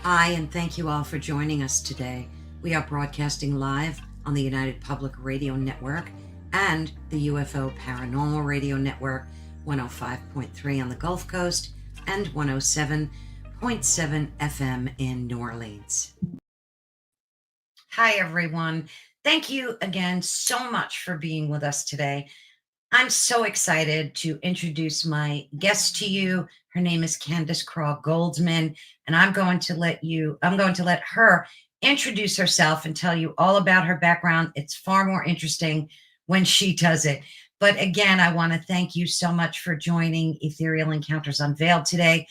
Hi, and thank you all for joining us today. We are broadcasting live on the United Public Radio Network and the UFO Paranormal Radio Network, 105.3 on the Gulf Coast and 107.7 FM in New Orleans. Hi, everyone. Thank you again so much for being with us today. I'm so excited to introduce my guest to you. Her name is Candace Craw-Goldman, and I'm going to let her introduce herself and tell you all about her background. It's far more interesting when she does it. But again, I want to thank you so much for joining Ethereal Encounters Unveiled today.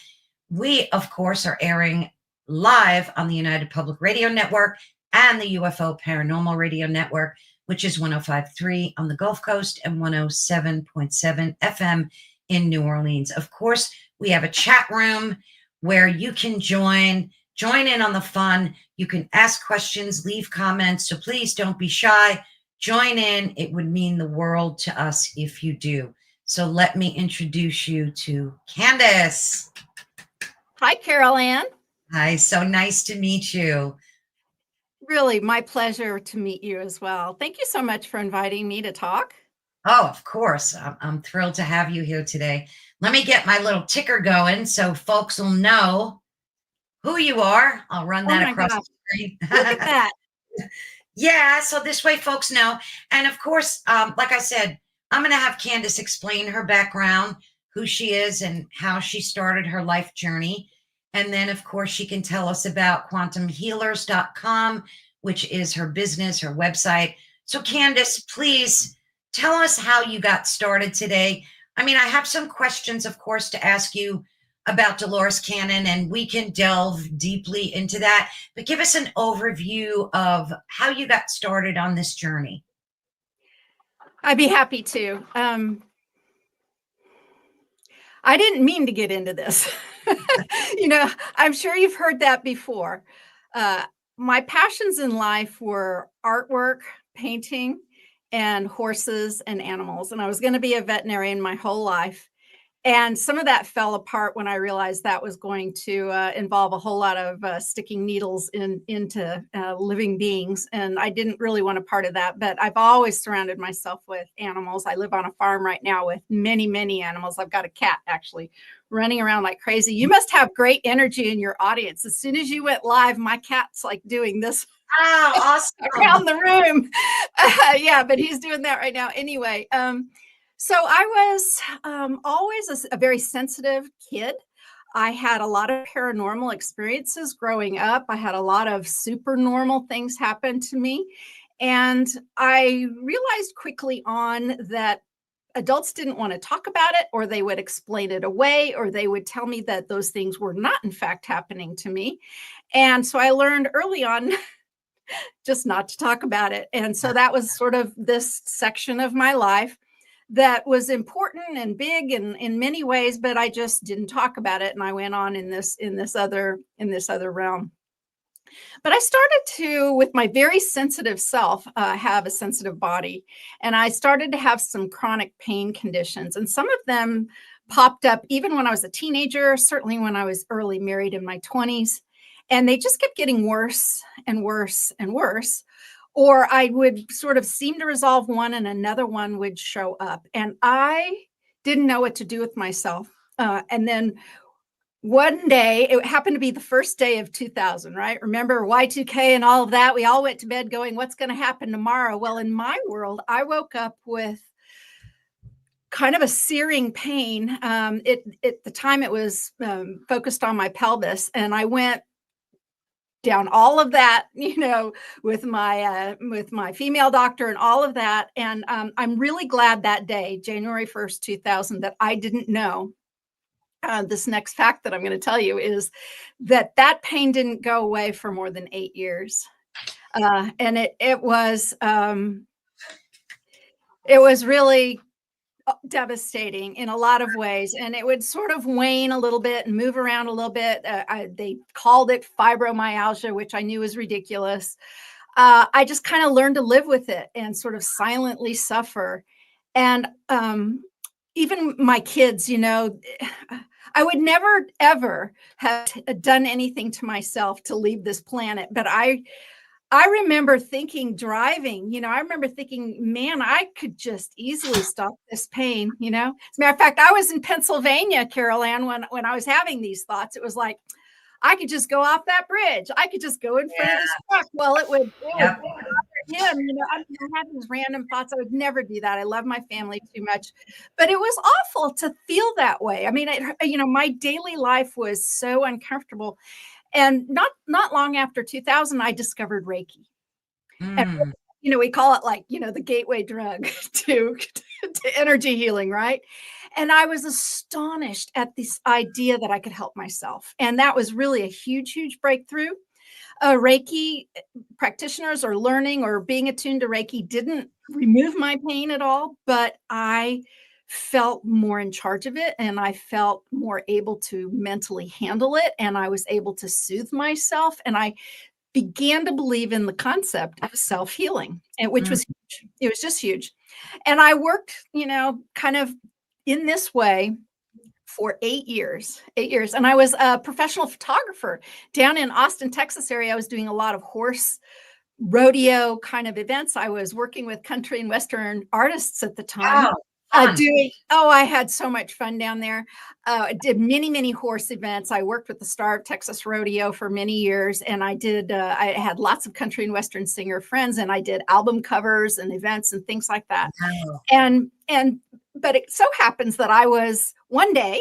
We, of course, are airing live on the United Public Radio Network and the UFO Paranormal Radio Network, which is 105.3 on the Gulf Coast and 107.7 FM in New Orleans. Of course, we have a chat room where you can join in on the fun. You can ask questions, leave comments, so please don't be shy. Join in. It would mean the world to us if you do. So let me introduce you to Candace. Hi, Carol Ann. Hi, so nice to meet you. Really, my pleasure to meet you as well. Thank you so much for inviting me to talk. Oh, of course. I'm thrilled to have you here today. Let me get my little ticker going so folks will know who you are. I'll run that across the screen. Look at that. Yeah, so this way folks know. And of course, like I said, I'm going to have Candace explain her background, who she is, and how she started her life journey. And then, of course, she can tell us about quantumhealers.com, which is her business, her website. So, Candace, please tell us how you got started today. I mean, I have some questions, of course, to ask you about Dolores Cannon, and we can delve deeply into that. But give us an overview of how you got started on this journey. I'd be happy to. I didn't mean to get into this. I'm sure you've heard that before. My passions in life were artwork, painting, and horses and animals. And I was going to be a veterinarian my whole life. And some of that fell apart when I realized that was going to involve a whole lot of sticking needles into living beings. And I didn't really want a part of that. But I've always surrounded myself with animals. I live on a farm right now with many, many animals. I've got a cat actually running around like crazy. You must have great energy in your audience. As soon as you went live, my cat's like doing this. Oh, awesome. Around the room. Yeah, but he's doing that right now. Anyway, so I was always a very sensitive kid. I had a lot of paranormal experiences growing up. I had a lot of supernormal things happen to me. And I realized quickly on that adults didn't want to talk about it, or they would explain it away, or they would tell me that those things were not, in fact, happening to me. And so I learned early on just not to talk about it. And so that was sort of this section of my life that was important and big in many ways, but I just didn't talk about it. And I went on in this other realm. But I started to, with my very sensitive self, have a sensitive body. And I started to have some chronic pain conditions. And some of them popped up even when I was a teenager, certainly when I was early married in my 20s. And they just kept getting worse and worse and worse. Or I would sort of seem to resolve one and another one would show up. And I didn't know what to do with myself. And then one day, it happened to be the first day of 2000, right? Remember Y2K and all of that? We all went to bed going, what's going to happen tomorrow? Well, in my world, I woke up with kind of a searing pain. At the time, it was focused on my pelvis. And I went down all of that, with my female doctor and all of that. And I'm really glad that day, January 1st, 2000, that I didn't know. This next fact that I'm going to tell you is that pain didn't go away for more than 8 years. And it was really devastating in a lot of ways. And it would sort of wane a little bit and move around a little bit. They called it fibromyalgia, which I knew was ridiculous. I just kind of learned to live with it and sort of silently suffer. And even my kids, I would never, ever have done anything to myself to leave this planet. But I remember thinking, driving, I remember thinking, man, I could just easily stop this pain, As a matter of fact, I was in Pennsylvania, Carol Ann, when I was having these thoughts. It was like, I could just go off that bridge. I could just go in front of this truck. Well, it would Yep. bother him. I had these random thoughts. I would never do that. I love my family too much, but it was awful to feel that way. I mean, my daily life was so uncomfortable. And not long after 2000, I discovered Reiki. And, we call it like, the gateway drug to energy healing, right? And I was astonished at this idea that I could help myself. And that was really a huge, huge breakthrough. Reiki practitioners or learning or being attuned to Reiki didn't remove my pain at all, but I felt more in charge of it, and I felt more able to mentally handle it, and I was able to soothe myself, and I began to believe in the concept of self-healing, and which was huge. It was just huge. And I worked, kind of in this way for 8 years. And I was a professional photographer down in Austin, Texas area. I was doing a lot of horse rodeo kind of events. I was working with country and Western artists at the time. Wow. I had so much fun down there. I did many, many horse events. I worked with the Star of Texas Rodeo for many years, and I had lots of country and Western singer friends, and I did album covers and events and things like that. Wow. But it so happens that one day,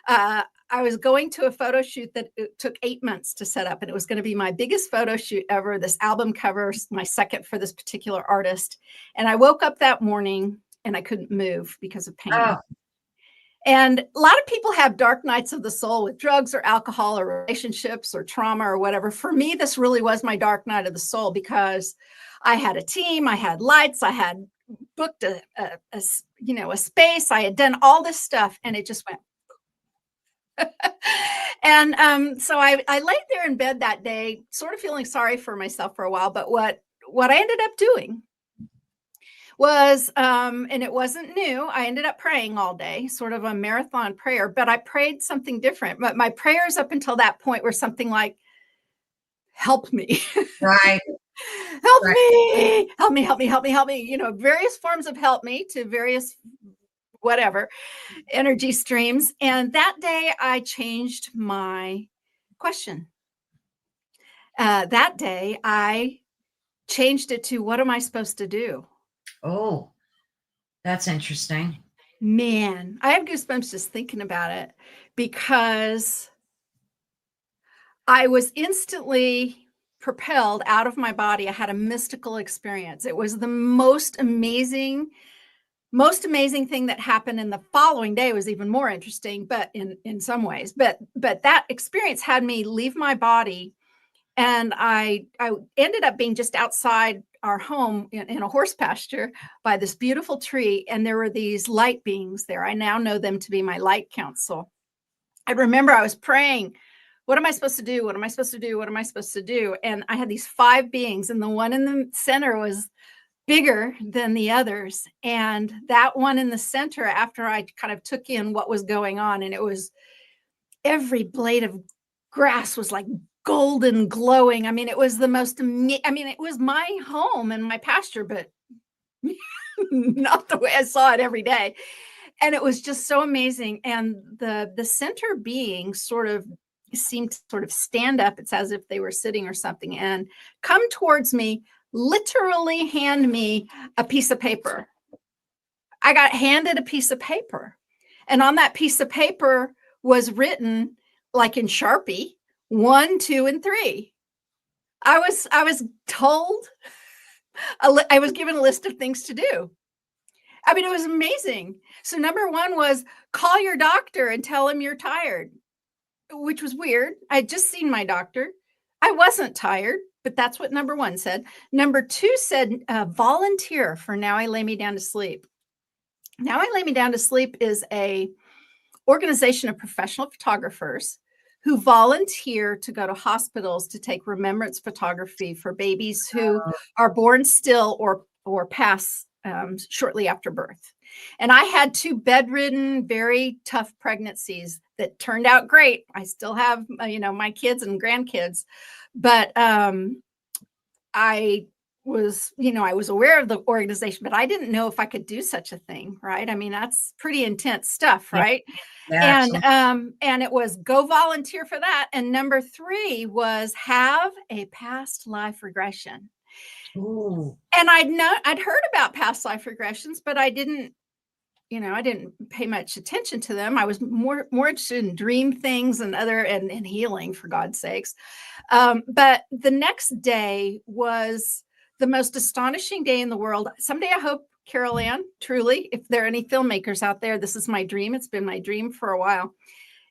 I was going to a photo shoot that it took 8 months to set up, and it was going to be my biggest photo shoot ever. This album cover, my second for this particular artist. And I woke up that morning and I couldn't move because of pain. Oh. And a lot of people have dark nights of the soul with drugs or alcohol or relationships or trauma or whatever. For me, this really was my dark night of the soul because I had a team, I had lights, I had booked a space, I had done all this stuff, and it just went. And so I laid there in bed that day, sort of feeling sorry for myself for a while. But what I ended up doing was, and it wasn't new, I ended up praying all day, sort of a marathon prayer, but I prayed something different. But my prayers up until that point were something like, help me. Right. Help me, help me, help me, help me, help me. Various forms of help me to various whatever energy streams. And that day I changed my question. That day I changed it to, what am I supposed to do? Oh, that's interesting. Man, I have goosebumps just thinking about it because I was instantly propelled out of my body. I had a mystical experience. It was the most amazing thing that happened. And the following day was even more interesting, but in some ways, but that experience had me leave my body. And I ended up being just outside our home in a horse pasture by this beautiful tree. And there were these light beings there. I now know them to be my light council. I remember I was praying, what am I supposed to do? What am I supposed to do? What am I supposed to do? And I had these 5 beings, and the one in the center was bigger than the others. And that one in the center, after I kind of took in what was going on, and it was every blade of grass was like golden glowing. I mean, it was the most, it was my home and my pasture, but not the way I saw it every day. And it was just so amazing. And the center being sort of seemed to sort of stand up. It's as if they were sitting or something, and come towards me, literally hand me a piece of paper. I got handed a piece of paper. And on that piece of paper was written, like in Sharpie, 1, 2, and 3. I was told, I was given a list of things to do. I mean, it was amazing. So number 1 was, call your doctor and tell him you're tired, which was weird. I had just seen my doctor. I wasn't tired, but that's what number 1 said. Number 2 said, volunteer for Now I Lay Me Down to Sleep. Now I Lay Me Down to Sleep is a organization of professional photographers who volunteer to go to hospitals to take remembrance photography for babies who are born still or pass shortly after birth. And I had 2 bedridden, very tough pregnancies that turned out great. I still have, my kids and grandkids, but I I was aware of the organization, but I didn't know if I could do such a thing, right? I mean, that's pretty intense stuff, Yeah, right? yeah, And absolutely. and it was go volunteer for that. And number 3 was have a past life regression. Ooh, And I'd heard about past life regressions, but I didn't pay much attention to them. I was more interested in dream things and and healing, for God's sakes. But the next day was the most astonishing day in the world. Someday I hope, Carol Ann, truly, if there are any filmmakers out there, this is my dream. It's been my dream for a while,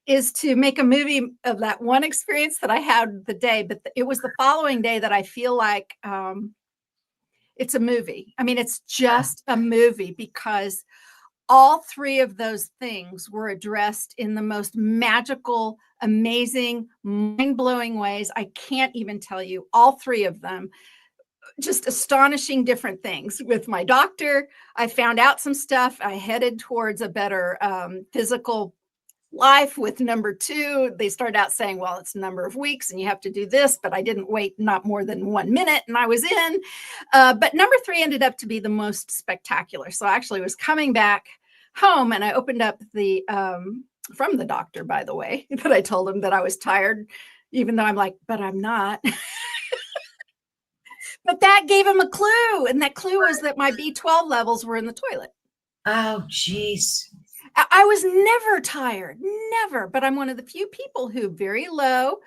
is to make a movie of that one experience that I had the day. But it was the following day that I feel like it's a movie. I mean, it's just a movie because all 3 of those things were addressed in the most magical, amazing, mind-blowing ways. I can't even tell you all 3 of them. Just astonishing different things. With my doctor, I found out some stuff. I headed towards a better physical life. With number 2, they started out saying, well, it's a number of weeks and you have to do this, but I didn't wait not more than 1 minute and I was in. But number 3 ended up to be the most spectacular. So I actually was coming back home and I opened up the from the doctor, by the way, that I told him that I was tired, even though I'm like, but I'm not. But that gave him a clue, and that clue was that my B12 levels were in the toilet. oh, geez. I was never tired, never. But I'm one of the few people who very low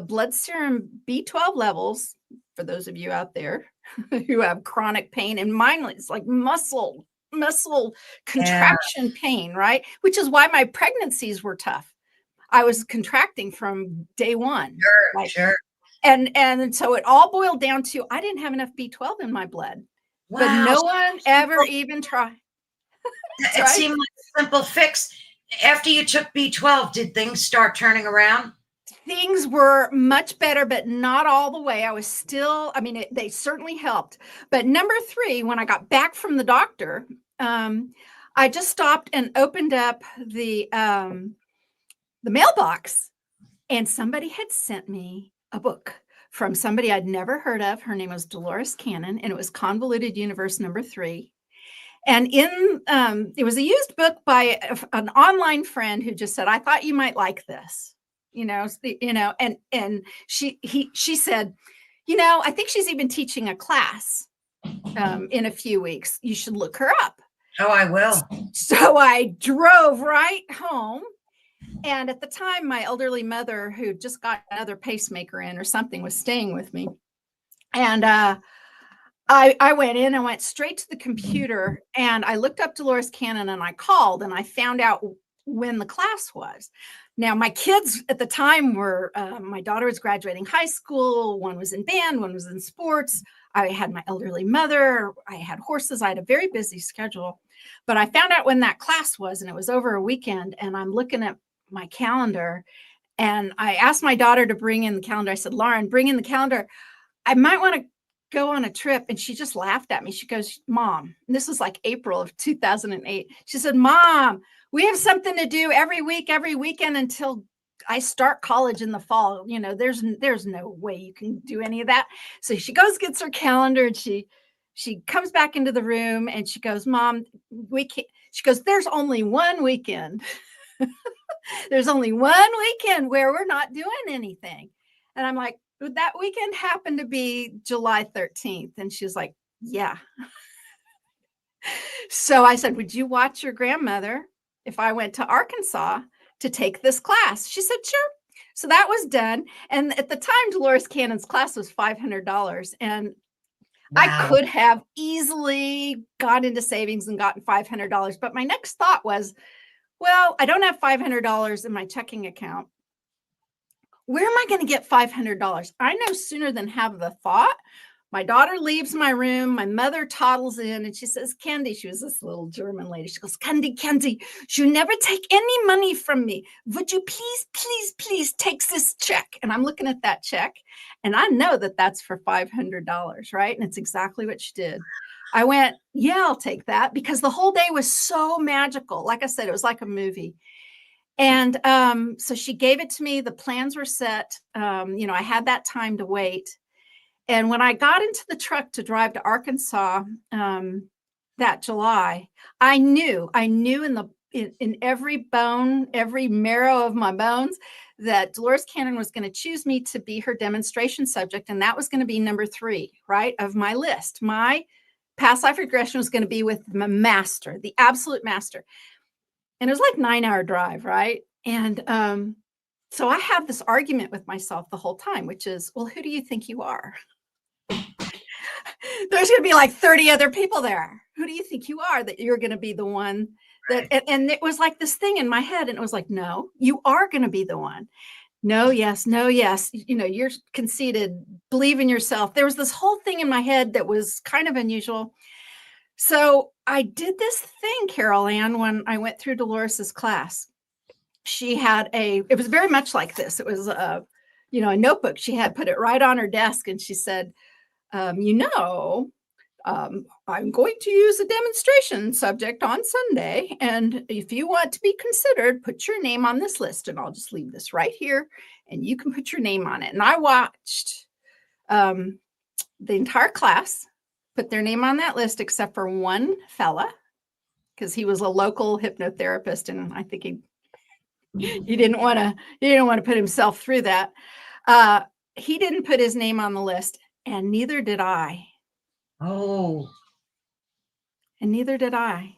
blood serum B12 levels. For those of you out there who have chronic pain, and mine is like muscle Yeah, contraction pain, right? Which is why my pregnancies were tough. I was contracting from day one, sure, like, sure. and so it all boiled down to I didn't have enough B12 in my blood, but Wow. no So one ever simple. even tried. That's It right. seemed like a simple fix. After you took B12, did things start turning around? Things were much better, but not all the way. I was still, I mean, they certainly helped. But number 3, when I got back from the doctor, I just stopped and opened up the mailbox, and somebody had sent me a book from somebody I'd never heard of. Her name was Dolores Cannon, and it was Convoluted Universe number 3. And it was a used book by an online friend who just said, I thought you might like this, and she said, I think she's even teaching a class in a few weeks. You should look her up. Oh, I will. So I drove right home. And at the time, my elderly mother, who just got another pacemaker in or something, was staying with me. And I went in and went straight to the computer and I looked up Dolores Cannon and I called and I found out when the class was. Now, my kids at the time were, my daughter was graduating high school. One was in band, one was in sports. I had my elderly mother. I had horses. I had a very busy schedule. But I found out when that class was, and it was over a weekend. And I'm looking at my calendar and I asked my daughter to bring in the calendar. I said, Lauren, bring in the calendar. I might want to go on a trip. And she just laughed at me. She goes, Mom, and this was like April of 2008. She said, Mom, we have something to do every week, every weekend until I start college in the fall. There's no way you can do any of that. So she goes, gets her calendar, and she comes back into the room and she goes, Mom, we can't. She goes, there's only one weekend. There's only one weekend where we're not doing anything. And I'm like, would that weekend happen to be July 13th? And she was like, yeah. So I said, would you watch your grandmother if I went to Arkansas to take this class? She said, sure. So that was done. And at the time, Dolores Cannon's class was $500. And I Wow. could have easily got into savings and gotten $500. But my next thought was, well, I don't have $500 in my checking account. Where am I going to get $500? I know sooner than have the thought. My daughter leaves my room. My mother toddles in and she says, Candy, she was this little German lady. She goes, Candy, you never take any money from me. Would you please take this check? And I'm looking at that check and I know that that's for $500, right? And it's exactly what she did. I went, yeah, I'll take that, because the whole day was so magical. Like I said, it was like a movie. And so she gave it to me. The plans were set. I had that time to wait. And when I got into the truck to drive to Arkansas that July, I knew in every bone, every marrow of my bones, that Dolores Cannon was going to choose me to be her demonstration subject. And that was going to be number 3, right, of my list. My past life regression was going to be with my master, the absolute master. And it was like 9-hour drive, right? And so I had this argument with myself the whole time, which is, well, who do you think you are? There's going to be like 30 other people there. Who do you think you are that you're going to be the one that, and it was like this thing in my head. And it was like, no, you are going to be the one. No, yes, no, yes. You're conceited, believe in yourself. There was this whole thing in my head that was kind of unusual. So I did this thing, Carol Ann, when I went through Dolores's class. She had it was very much like this. It was a notebook. She had put it right on her desk, and she said, I'm going to use a demonstration subject on Sunday. And if you want to be considered, put your name on this list. And I'll just leave this right here and you can put your name on it. And I watched the entire class put their name on that list, except for one fella, because he was a local hypnotherapist. And I think he didn't want to put himself through that. He didn't put his name on the list, and neither did I. Oh. And neither did I.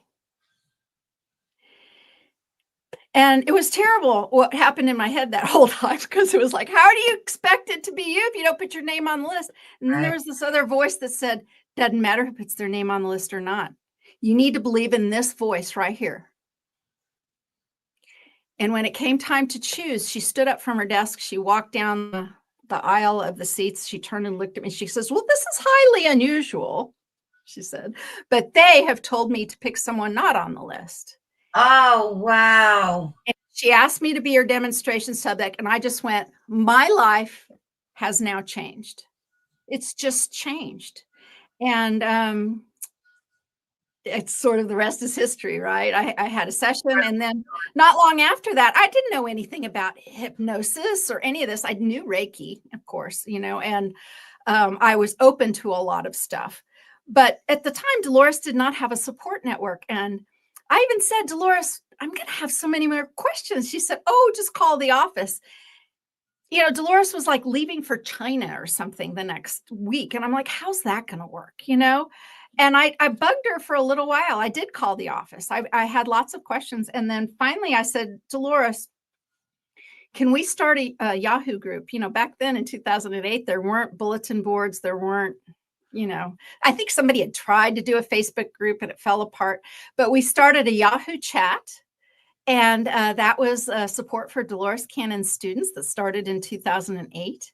And it was terrible what happened in my head that whole time, because it was like, how do you expect it to be you if you don't put your name on the list? And then there was this other voice that said, doesn't matter who puts their name on the list or not. You need to believe in this voice right here. And when it came time to choose, she stood up from her desk. She walked down the aisle of the seats. She turned and looked at me. She says, well, this is highly unusual, she said, but they have told me to pick someone not on the list. Oh, wow. And she asked me to be her demonstration subject. And I just went, my life has now changed. It's just changed. And it's sort of the rest is history, right? I had a session, and then not long after that, I didn't know anything about hypnosis or any of this. I knew Reiki, of course, and I was open to a lot of stuff. But at the time, Dolores did not have a support network. And I even said, Dolores, I'm going to have so many more questions. She said, oh, just call the office. Dolores was like leaving for China or something the next week. And I'm like, how's that going to work? And I bugged her for a little while. I did call the office. I had lots of questions. And then finally I said, Dolores, can we start a Yahoo group? Back then in 2008, there weren't bulletin boards. There weren't, I think somebody had tried to do a Facebook group and it fell apart. But we started a Yahoo chat. And that was support for Dolores Cannon students that started in 2008.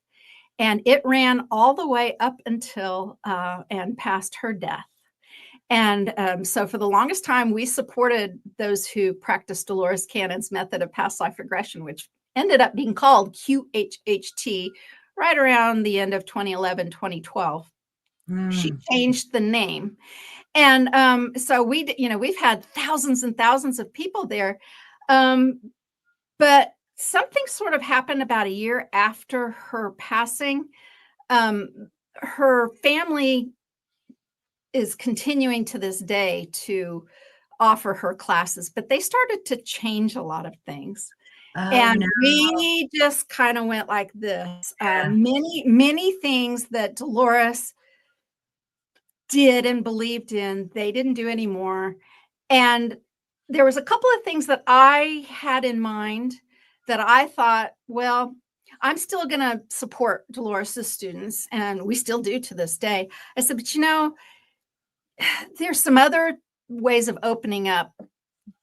And it ran all the way up until and past her death. And so for the longest time, we supported those who practiced Dolores Cannon's method of past life regression, which ended up being called QHHT right around the end of 2011, 2012. She changed the name. And so we've had thousands and thousands of people there. But something sort of happened about a year after her passing. Her family is continuing to this day to offer her classes, but they started to change a lot of things. We just kind of went like this. Many things that Dolores did and believed in, they didn't do anymore. And there was a couple of things that I had in mind that I thought, well, I'm still going to support Dolores' students, and we still do to this day. I said, but there's some other ways of opening up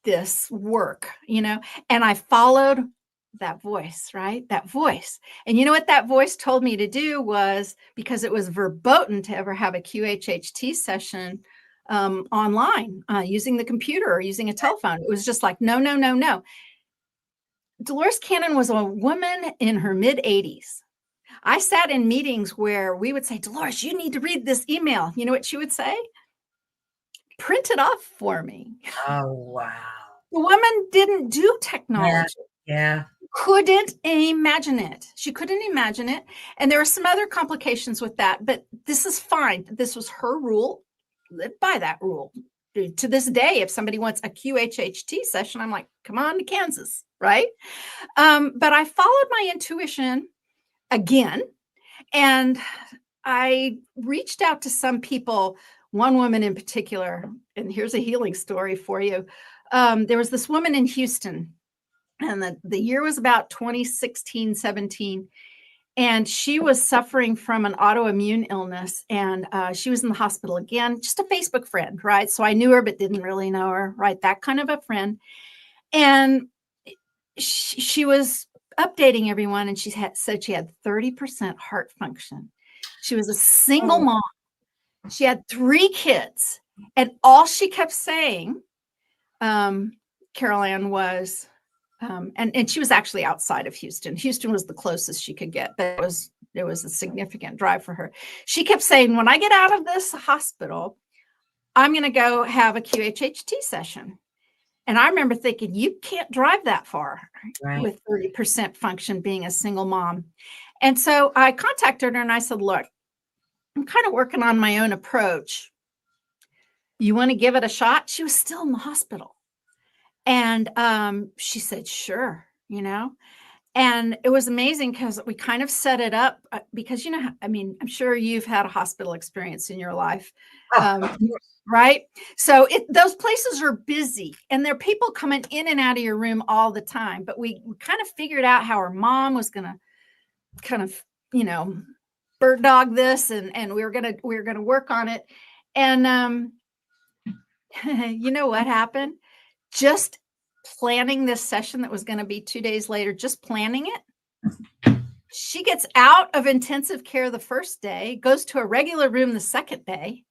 this work, and I followed that voice, right? That voice. And you know what that voice told me to do was, because it was verboten to ever have a QHHT session online using the computer or using a telephone. It was just like, no, no, no, no. Dolores Cannon was a woman in her mid-80s. I sat in meetings where we would say, Dolores, you need to read this email. You know what she would say? Print it off for me. Oh, wow. The woman didn't do technology. Yeah. Couldn't imagine it. She couldn't imagine it. And there were some other complications with that, but this is fine. This was her rule. Live by that rule. To this day, if somebody wants a QHHT session, I'm like, come on to Kansas, right? But I followed my intuition again, and I reached out to some people, one woman in particular, and here's a healing story for you. There was this woman in Houston, and the year was about 2016, 17. And she was suffering from an autoimmune illness, and she was in the hospital again, just a Facebook friend, right? So I knew her, but didn't really know her, right? That kind of a friend. And she was updating everyone, and said she had 30% heart function. She was a single mom. She had 3 kids, and all she kept saying, Carol Ann, was, and she was actually outside of Houston. Houston was the closest she could get, but it was a significant drive for her. She kept saying, when I get out of this hospital, I'm going to go have a QHHT session. And I remember thinking, you can't drive that far with 30% function being a single mom. And so I contacted her and I said, look, I'm kind of working on my own approach. You want to give it a shot? She was still in the hospital. And she said, sure, and it was amazing because we kind of set it up because, I mean, I'm sure you've had a hospital experience in your life, right? So those places are busy, and there are people coming in and out of your room all the time. But we kind of figured out how her mom was going to kind of, bird dog this, and we were going to work on it. And you know what happened? Just planning this session that was going to be 2 days later, just planning it. She gets out of intensive care the first day, goes to a regular room the second day.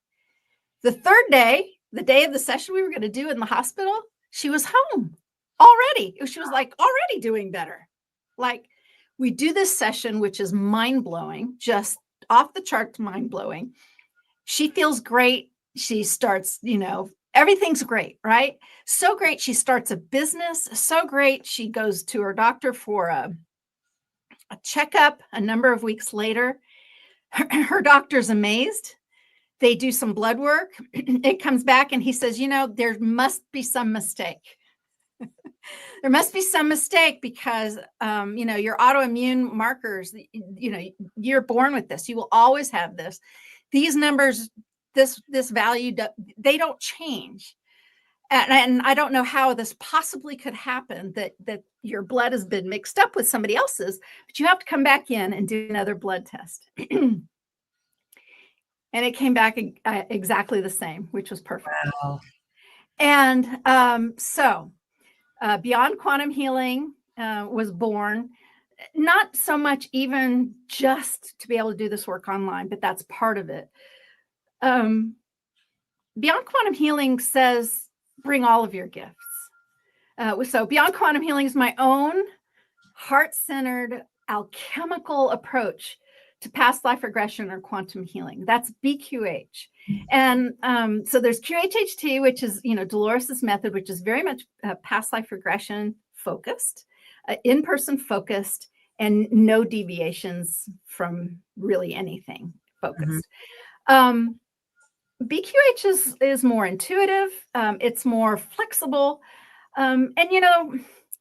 The third day, the day of the session we were going to do in the hospital, she was home already. She was like already doing better. Like, we do this session, which is mind-blowing, just off the charts mind-blowing. She feels great. She starts, everything's great, right? So great. She starts a business. So great. She goes to her doctor for a checkup a number of weeks later. Her doctor's amazed. They do some blood work. It comes back and he says, there must be some mistake. There must be some mistake because, your autoimmune markers, you're born with this. You will always have this. These numbers, this value, they don't change. And I don't know how this possibly could happen, that your blood has been mixed up with somebody else's, but you have to come back in and do another blood test. And it came back exactly the same, which was perfect. Wow. And so Beyond Quantum Healing was born, not so much even just to be able to do this work online, but that's part of it. Beyond Quantum Healing says, bring all of your gifts. So Beyond Quantum Healing is my own heart-centered alchemical approach to past life regression or quantum healing. That's BQH. And so there's QHHT, which is, Dolores's method, which is very much past life regression focused, in-person focused, and no deviations from really anything focused. Mm-hmm. BQH is more intuitive. It's more flexible. And,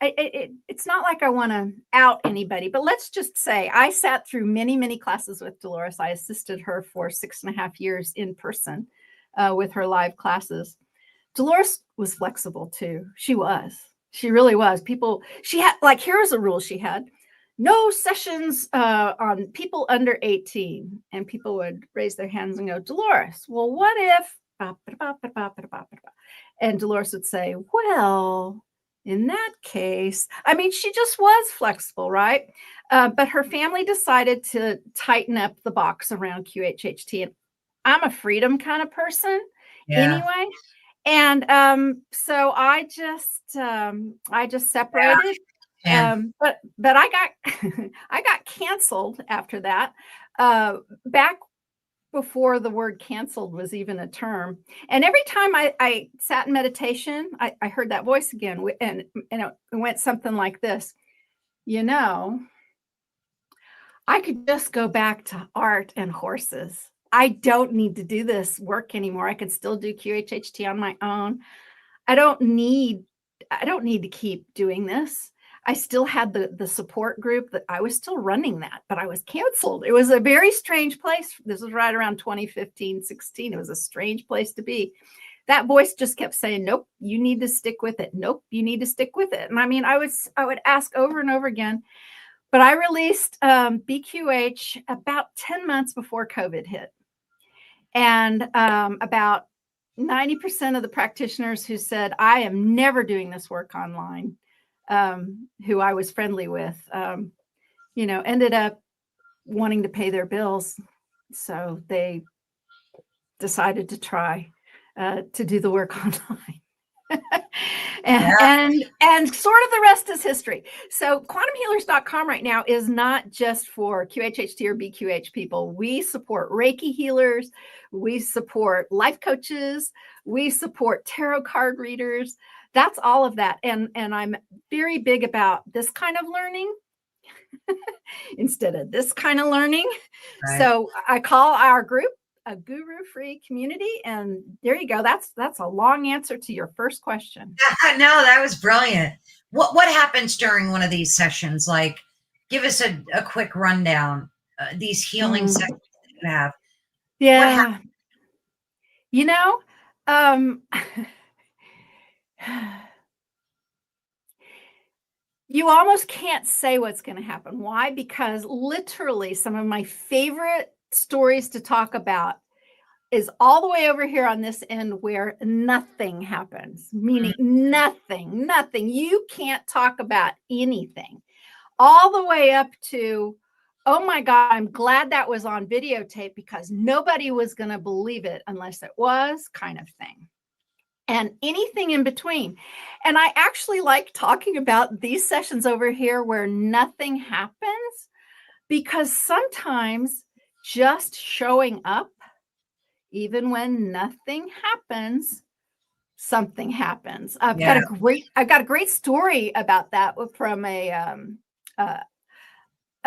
it's not like I want to out anybody, but let's just say I sat through many, many classes with Dolores. I assisted her for 6.5 years in person with her live classes. Dolores was flexible too. She really was. She had, here's a rule she had. No sessions on people under 18. And people would raise their hands and go, Dolores, well, what if? And Dolores would say, well, in that case, she just was flexible, right? But her family decided to tighten up the box around QHHT. And I'm a freedom kind of person anyway. And so I just separated. But I got canceled after that, back before the word canceled was even a term. And every time I sat in meditation, I heard that voice again, and it went something like this. you know, I could just go back to art and horses. I don't need to do this work anymore. I could still do QHHT on my own. I don't need to keep doing this. I still had the support group that I was still running that, but I was canceled. It was a very strange place. This was right around 2015, 16. It was a strange place to be. That voice just kept saying, nope, you need to stick with it. Nope, you need to stick with it. And I mean, I would ask over and over again, but I released BQH about 10 months before COVID hit. And about 90% of the practitioners who said, I am never doing this work online, who I was friendly with, ended up wanting to pay their bills. So they decided to try to do the work online. and sort of the rest is history. So quantumhealers.com right now is not just for QHHT or BQH people. We support Reiki healers. We support life coaches. We support tarot card readers. That's all of that. And I'm very big about this kind of learning instead of this kind of learning. Right. So I call our group a guru-free community, and there you go. That's a long answer to your first question. No, that was brilliant. What happens during one of these sessions? Like, give us a quick rundown. These healing sessions that you have. Yeah, you almost can't say what's going to happen. Why? Because literally some of my favorite stories to talk about is all the way over here on this end where nothing happens, meaning nothing. You can't talk about anything. All the way up to, oh my God, I'm glad that was on videotape because nobody was going to believe it unless it was, kind of thing. And anything in between. And I actually like talking about these sessions over here where nothing happens, because sometimes just showing up, even when nothing happens, something happens. I've got a great story about that from a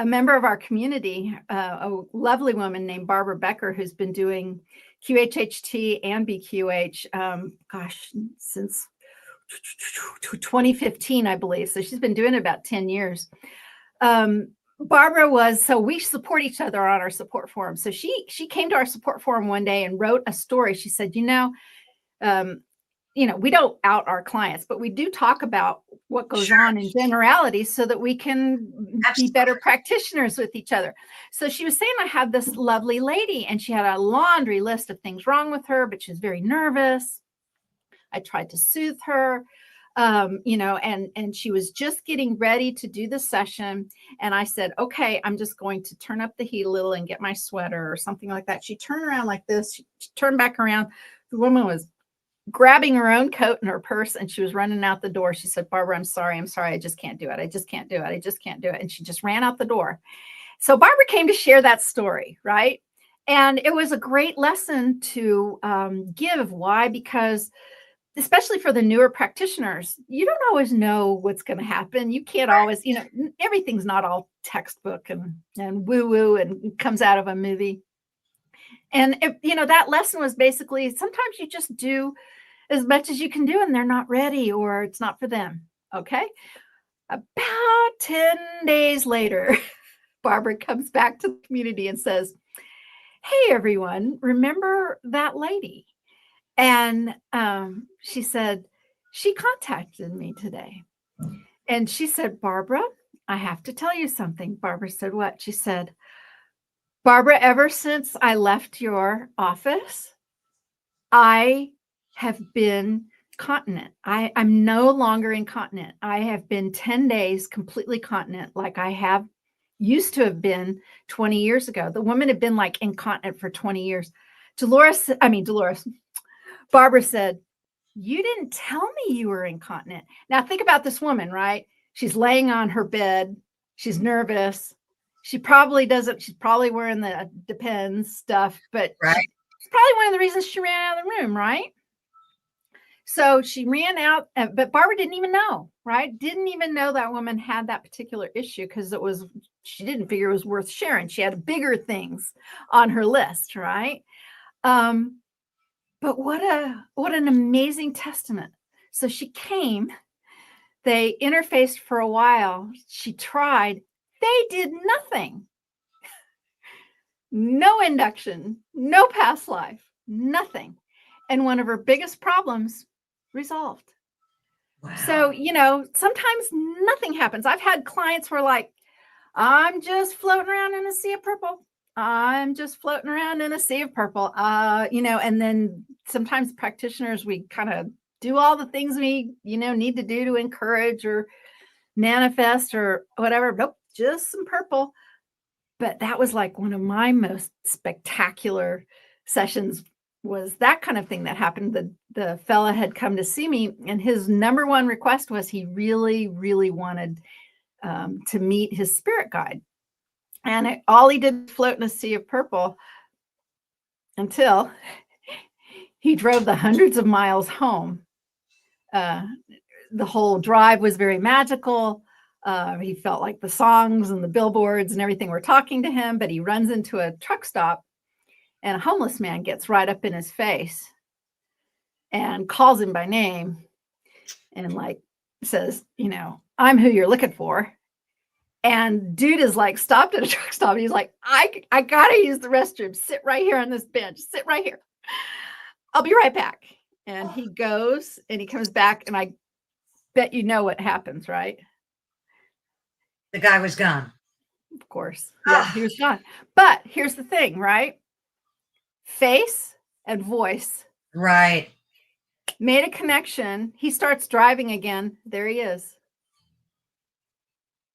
member of our community, a lovely woman named Barbara Becker, who's been doing QHHT and BQH, since 2015, I believe. So she's been doing it about 10 years. Barbara so we support each other on our support forum. So she came to our support forum one day and wrote a story. She said, we don't out our clients, but we do talk about what goes on in generality so that we can be better practitioners with each other. So she was saying, I had this lovely lady and she had a laundry list of things wrong with her, but she was very nervous. I tried to soothe her, and she was just getting ready to do the session. And I said, okay, I'm just going to turn up the heat a little and get my sweater or something like that. She turned around like this. She turned back around. The woman was grabbing her own coat and her purse and she was running out the door. She said, Barbara, I'm sorry. I just can't do it. I just can't do it. And she just ran out the door. So Barbara came to share that story, right? And it was a great lesson to give. Why? Because especially for the newer practitioners, you don't always know what's going to happen. You can't always, everything's not all textbook and woo-woo and comes out of a movie. And, that lesson was basically sometimes you just do as much as you can do and they're not ready or it's not for them. Okay. About 10 days later, Barbara comes back to the community and says, hey, everyone, remember that lady? And she said, she contacted me today. And she said, Barbara, I have to tell you something. Barbara said, what? She said, Barbara, ever since I left your office, I have been continent. I'm no longer incontinent. I have been 10 days completely continent like I used to have been 20 years ago. The woman had been like incontinent for 20 years. Barbara said, you didn't tell me you were incontinent. Now think about this woman, right? She's laying on her bed. She's nervous. She's probably wearing the Depends stuff, but right. It's probably one of the reasons she ran out of the room, right? So she ran out, but Barbara didn't even know, right? Didn't even know that woman had that particular issue because she didn't figure it was worth sharing. She had bigger things on her list, right? But what an amazing testament. So she came, they interfaced for a while. She tried, they did nothing. No induction, no past life, nothing. And one of her biggest problems resolved. Wow. So, sometimes nothing happens. I've had clients who are like, I'm just floating around in a sea of purple. I'm just floating around in a sea of purple. And then sometimes practitioners, we kind of do all the things we, need to do to encourage or manifest or whatever. Nope, just some purple. But that was like one of my most spectacular sessions, was that kind of thing that happened. The fella had come to see me, and his number one request was he really, really wanted to meet his spirit guide. And all he did was float in a sea of purple until he drove the hundreds of miles home. The whole drive was very magical. He felt like the songs and the billboards and everything were talking to him, but he runs into a truck stop and a homeless man gets right up in his face and calls him by name and says, I'm who you're looking for. And dude is stopped at a truck stop. And he's like, I gotta use the restroom. Sit right here on this bench. Sit right here. I'll be right back. And he goes and he comes back, and I bet you know what happens, right? The guy was gone. Of course. Yeah, he was gone. But here's the thing, right? Face and voice. Right. Made a connection. He starts driving again. There he is.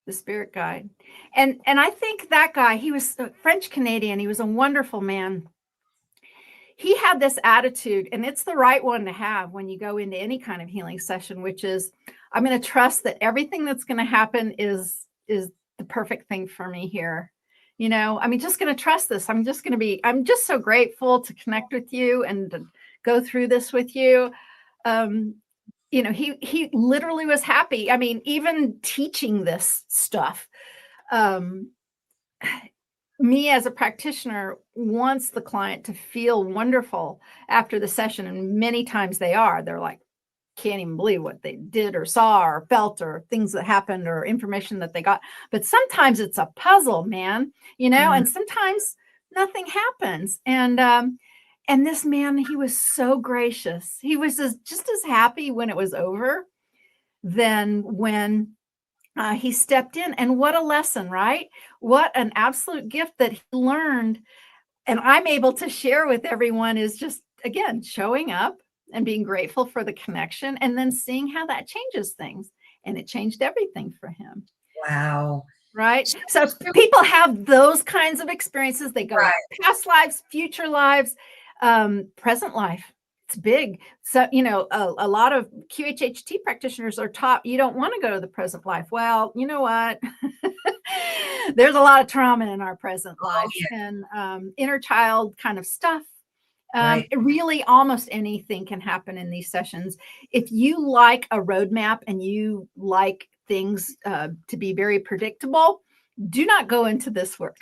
The spirit guide. And I think that guy, he was a French Canadian. He was a wonderful man. He had this attitude, and it's the right one to have when you go into any kind of healing session, which is, I'm going to trust that everything that's going to happen is the perfect thing for me here. I'm just going to trust this. I'm just so grateful to connect with you and to go through this with you. He literally was happy. I mean, even teaching this stuff, me as a practitioner wants the client to feel wonderful after the session. And many times they're like, can't even believe what they did or saw or felt or things that happened or information that they got. But sometimes it's a puzzle, man, and sometimes nothing happens. And this man, he was so gracious. He was just as happy when it was over than when he stepped in. And what a lesson, right? What an absolute gift that he learned. And I'm able to share with everyone is just, again, showing up and being grateful for the connection and then seeing how that changes things. And it changed everything for him. Wow. Right. So people have those kinds of experiences. They go past lives, future lives, present life. It's big. So, a lot of QHHT practitioners are taught you don't want to go to the present life. Well, you know what? There's a lot of trauma in our present life and inner child kind of stuff. Really, almost anything can happen in these sessions. If you like a roadmap and you like things to be very predictable, do not go into this work.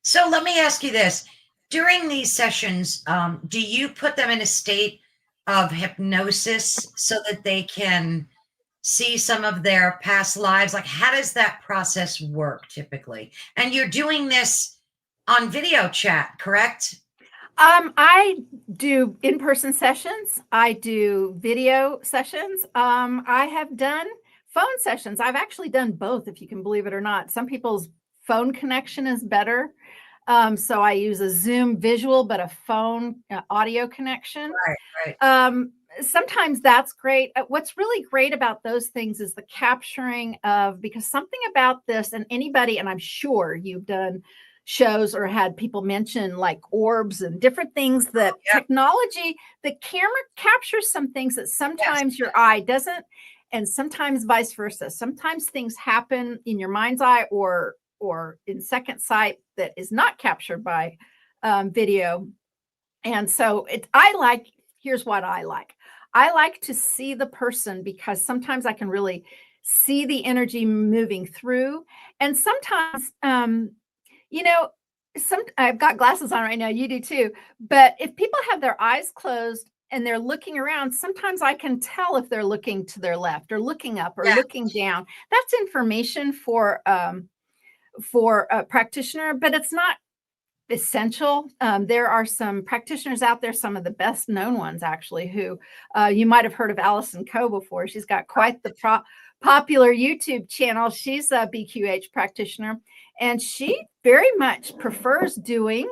So let me ask you this. During these sessions, do you put them in a state of hypnosis so that they can see some of their past lives? Like, how does that process work typically? And you're doing this on video chat, correct? I do in-person sessions. I do video sessions. I have done phone sessions. I've actually done both, if you can believe it or not. Some people's phone connection is better. So I use a Zoom visual, but a phone audio connection. Right. Sometimes that's great. What's really great about those things is the capturing of, because something about this, and anybody, and I'm sure you've done shows or had people mention like orbs and different things that technology, the camera captures some things that sometimes your eye doesn't, and sometimes vice versa. Sometimes things happen in your mind's eye or in second sight that is not captured by video. And so here's what I like. I like to see the person because sometimes I can really see the energy moving through. And sometimes, you know, I've got glasses on right now, you do too. But if people have their eyes closed and they're looking around, sometimes I can tell if they're looking to their left or looking up or Yeah. looking down. That's information for a practitioner, but it's not essential. There are some practitioners out there, some of the best known ones actually, who you might have heard of Allison Coe before. She's got quite the popular YouTube channel. She's a BQH practitioner, and she very much prefers doing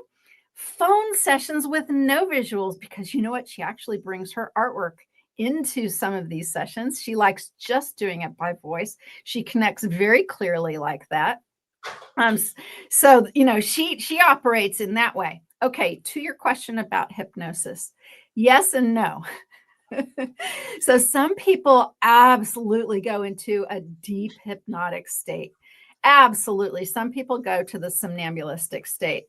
phone sessions with no visuals because you know what? She actually brings her artwork into some of these sessions. She likes just doing it by voice. She connects very clearly like that. So she operates in that way. Okay, to your question about hypnosis, yes and no. So some people absolutely go into a deep hypnotic state. Absolutely. Some people go to the somnambulistic state.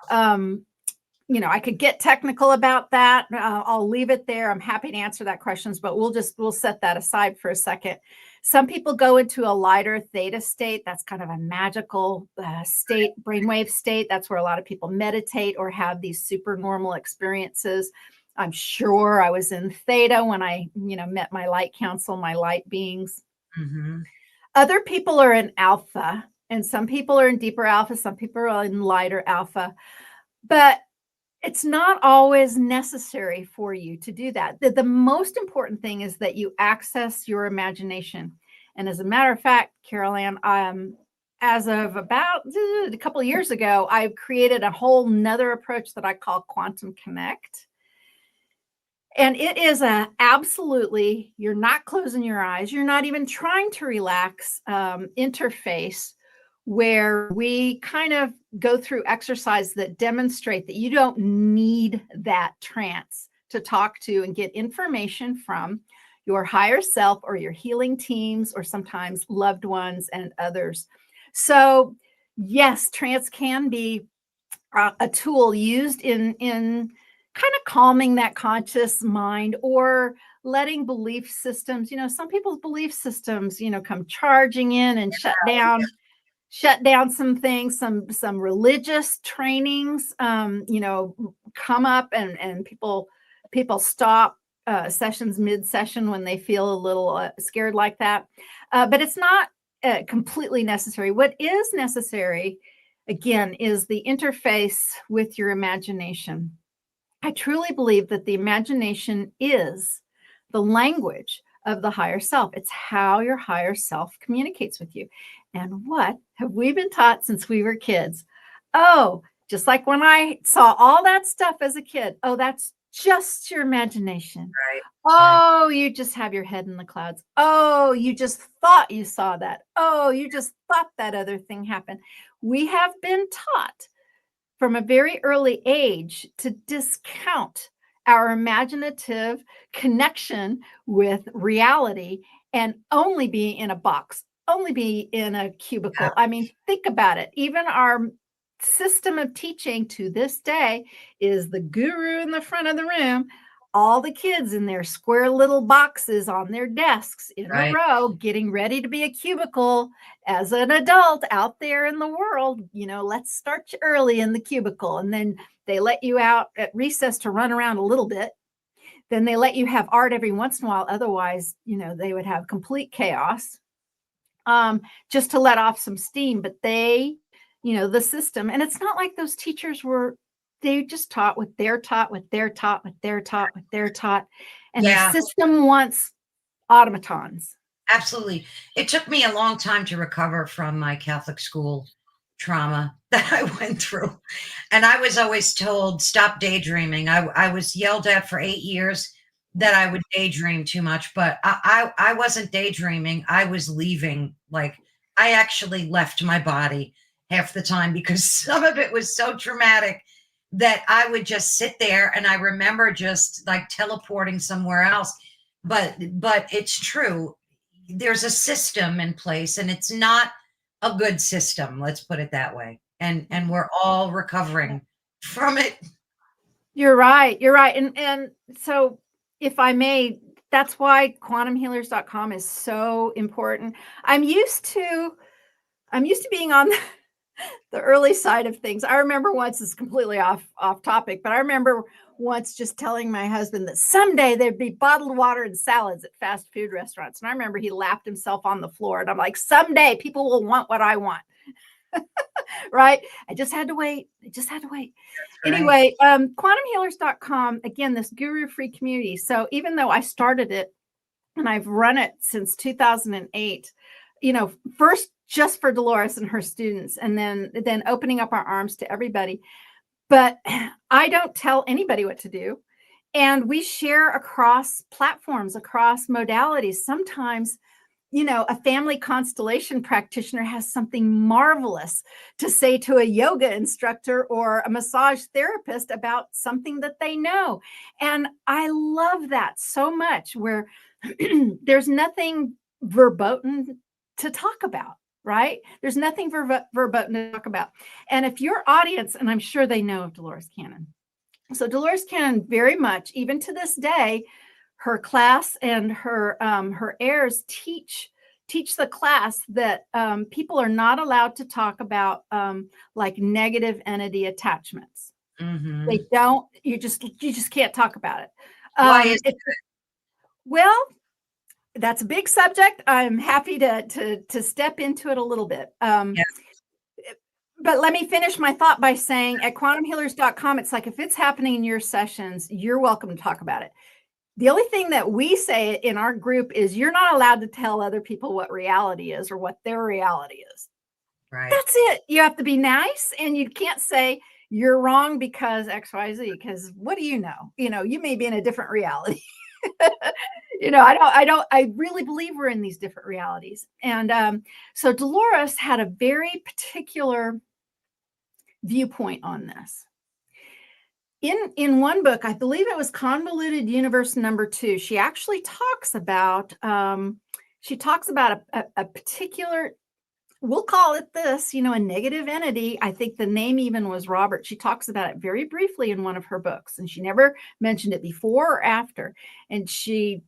I could get technical about that. I'll leave it there. I'm happy to answer that questions, but we'll set that aside for a second. Some people go into a lighter theta state. That's kind of a magical state, brainwave state. That's where a lot of people meditate or have these super normal experiences. I'm sure I was in theta when I, met my light council, my light beings. Mm-hmm. Other people are in alpha, and some people are in deeper alpha. Some people are in lighter alpha, but it's not always necessary for you to do that. The most important thing is that you access your imagination. And as a matter of fact, Carol Ann, as of about a couple of years ago, I've created a whole nother approach that I call Quantum Connect. And it is absolutely, you're not closing your eyes. You're not even trying to relax interface where we kind of go through exercises that demonstrate that you don't need that trance to talk to and get information from your higher self or your healing teams or sometimes loved ones and others. So yes, trance can be a tool used in kind of calming that conscious mind or letting belief systems, some people's belief systems, come charging in and shut down some things, some religious trainings, come up and people stop sessions mid-session when they feel a little scared like that. But it's not completely necessary. What is necessary, again, is the interface with your imagination. I truly believe that the imagination is the language of the higher self. It's how your higher self communicates with you. And what have we been taught since we were kids? Oh, just like when I saw all that stuff as a kid. Oh, that's just your imagination. Right. Oh, you just have your head in the clouds. Oh, you just thought you saw that. Oh, you just thought that other thing happened. We have been taught from a very early age to discount our imaginative connection with reality and only be in a box, only be in a cubicle. I mean, think about it. Even our system of teaching to this day is the guru in the front of the room, all the kids in their square little boxes on their desks in a row, getting ready to be a cubicle as an adult out there in the world. Let's start you early in the cubicle. And then they let you out at recess to run around a little bit. Then they let you have art every once in a while. Otherwise, they would have complete chaos just to let off some steam. But the system, and it's not like those teachers they just taught what they're taught, what they're taught, what they're taught, what they're taught. And the system wants automatons. Absolutely. It took me a long time to recover from my Catholic school trauma that I went through. And I was always told, stop daydreaming. I was yelled at for 8 years that I would daydream too much, but I wasn't daydreaming. I was leaving. Like, I actually left my body half the time because some of it was so traumatic that I would just sit there, and I remember just like teleporting somewhere else. But it's true. There's a system in place, and it's not a good system. Let's put it that way. And we're all recovering from it. You're right. You're right. And so if I may, that's why quantumhealers.com is so important. I'm used to being on the early side of things. I remember once, it's completely off topic, but I remember once just telling my husband that someday there'd be bottled water and salads at fast food restaurants. And I remember he laughed himself on the floor. And I'm like, someday people will want what I want. Right? I just had to wait. Right. Anyway, quantumhealers.com, again, this guru free community. So even though I started it and I've run it since 2008, first just for Dolores and her students, and then opening up our arms to everybody. But I don't tell anybody what to do. And we share across platforms, across modalities. Sometimes, a family constellation practitioner has something marvelous to say to a yoga instructor or a massage therapist about something that they know. And I love that so much, where there's nothing verboten to talk about, right? There's nothing verboten to talk about. And if your audience, and I'm sure they know of Dolores Cannon. So Dolores Cannon, very much, even to this day, her class and her heirs teach the class that people are not allowed to talk about like negative entity attachments. Mm-hmm. They don't. You just can't talk about it. Why is well, that's a big subject. I'm happy to step into it a little bit. Yeah. But let me finish my thought by saying at quantumhealers.com, it's like, if it's happening in your sessions, you're welcome to talk about it. The only thing that we say in our group is you're not allowed to tell other people what reality is or what their reality is. Right. That's it. You have to be nice, and you can't say you're wrong because XYZ, because what do you know? You may be in a different reality. I really believe we're in these different realities. And so Dolores had a very particular viewpoint on this. In one book, I believe it was Convoluted Universe #2, she actually talks about a particular, we'll call it this, a negative entity. I think the name even was Robert. She talks about it very briefly in one of her books, and she never mentioned it before or after. And she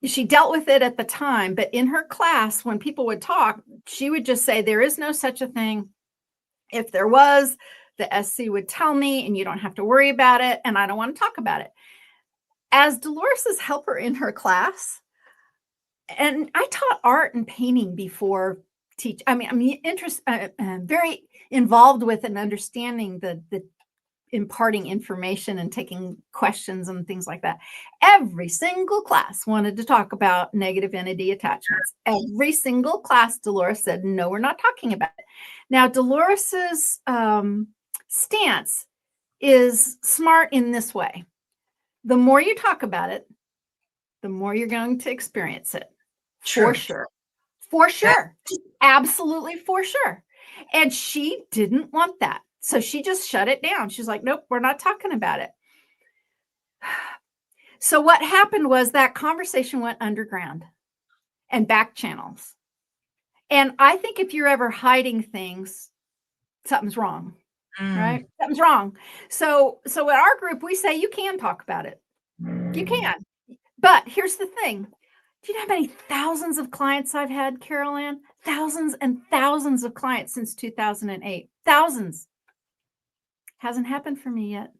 dealt with it at the time, but in her class, when people would talk, she would just say, there is no such a thing. If there was, the SC would tell me, and you don't have to worry about it, and I don't want to talk about it. As Dolores's helper in her class, and I taught art and painting before teach. I'm very involved with and understanding the imparting information and taking questions and things like that. Every single class wanted to talk about negative entity attachments. Every single class, Dolores said, no, we're not talking about it. Now, Dolores's stance is smart in this way. The more you talk about it, the more you're going to experience it. For sure. For sure. Absolutely for sure. And she didn't want that. So she just shut it down. She's like, nope, we're not talking about it. So what happened was that conversation went underground and back channels. And I think if you're ever hiding things, something's wrong, right? Something's wrong. So at our group, we say you can talk about it. You can. But here's the thing. Do you know how many thousands of clients I've had, Carol Ann? Thousands and thousands of clients since 2008. Thousands. Hasn't happened for me yet.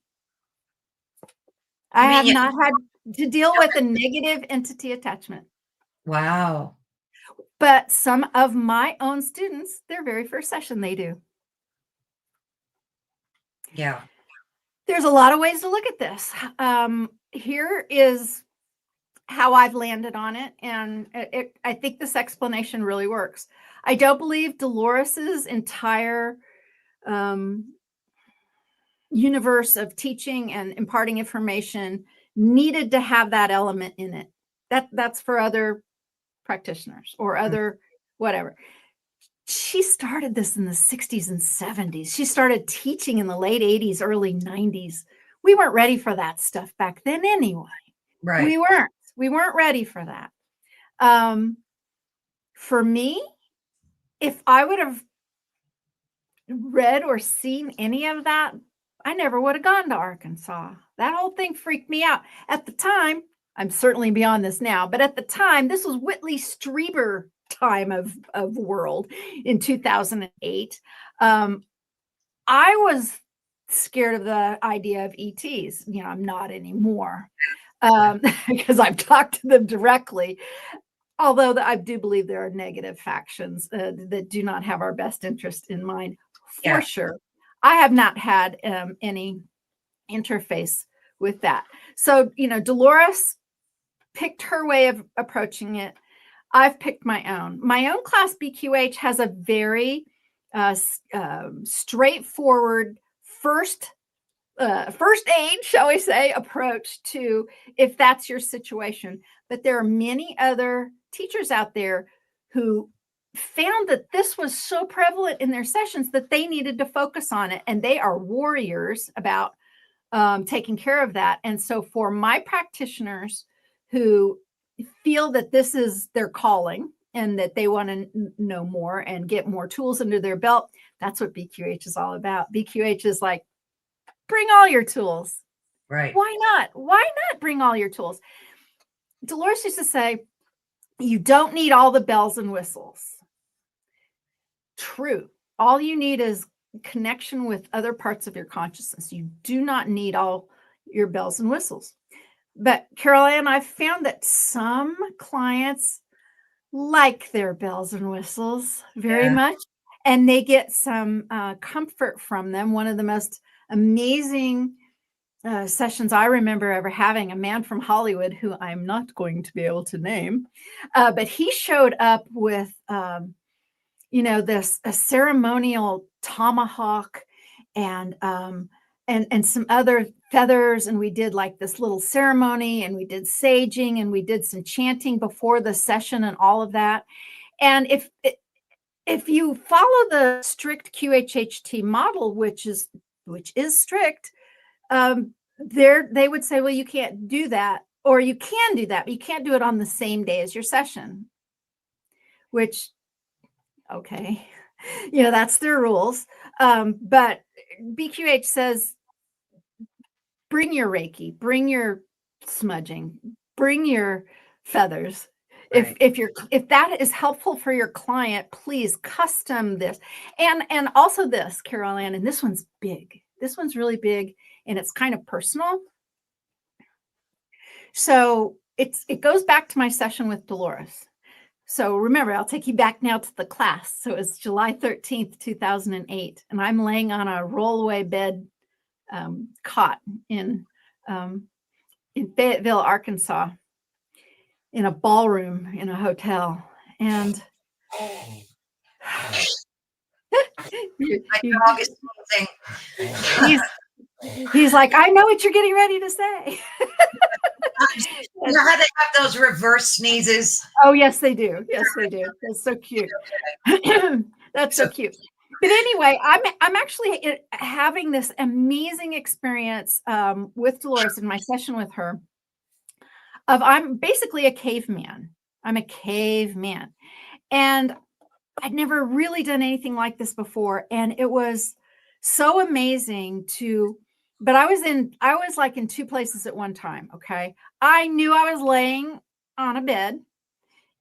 I have not had to deal with a negative entity attachment. Wow. But some of my own students, their very first session, they do. Yeah. There's a lot of ways to look at this. Here is how I've landed on it. And I think this explanation really works. I don't believe Dolores's entire universe of teaching and imparting information needed to have that element in it. That's for other practitioners or other whatever. She started this in the 60s and 70s. She started teaching in the late 80s, early 90s. We weren't ready for that stuff back then anyway. Right. We weren't ready for that. For me, if I would have read or seen any of that, I never would have gone to Arkansas. That whole thing freaked me out. At the time, I'm certainly beyond this now, but at the time, this was Whitley Strieber time of world in 2008. I was scared of the idea of ETs. I'm not anymore because I've talked to them directly. Although I do believe there are negative factions that do not have our best interest in mind, for sure. I have not had any interface with that. So, Dolores picked her way of approaching it. I've picked my own. My own class, BQH, has a very straightforward first aid, shall we say, approach to if that's your situation. But there are many other teachers out there who found that this was so prevalent in their sessions that they needed to focus on it. And they are warriors about taking care of that. And so for my practitioners who feel that this is their calling and that they want to know more and get more tools under their belt, that's what BQH is all about. BQH is like, bring all your tools. Right. Why not? Why not bring all your tools? Dolores used to say, you don't need all the bells and whistles. True. All you need is connection with other parts of your consciousness. You do not need all your bells and whistles. But Carol Ann, I've found that some clients like their bells and whistles very much, and they get some comfort from them. One of the most amazing sessions I remember ever having, a man from Hollywood who I'm not going to be able to name, but he showed up with, a ceremonial tomahawk and some other feathers. And we did like this little ceremony and we did saging and we did some chanting before the session and all of that. And if you follow the strict QHHT model, which is strict, they would say, well, you can't do that, or you can do that, but you can't do it on the same day as your session, which, okay, that's their rules. But BQH says, bring your Reiki, bring your smudging, bring your feathers. Right. If that is helpful for your client, please custom this. And also this, Carol Ann, and this one's big. This one's really big and it's kind of personal. So it goes back to my session with Dolores. So remember, I'll take you back now to the class. So it's July 13th, 2008, and I'm laying on a rollaway bed cot in Fayetteville, Arkansas, in a ballroom in a hotel. And my dog is sneezing. He's like, I know what you're getting ready to say. You know how they have those reverse sneezes? Oh, yes, they do. Yes, they do. That's so cute. That's so cute. But anyway, I'm actually having this amazing experience with Dolores in my session with her. I'm basically a caveman. I'm a caveman. And I'd never really done anything like this before. And it was so amazing but I was like in two places at one time. Okay. I knew I was laying on a bed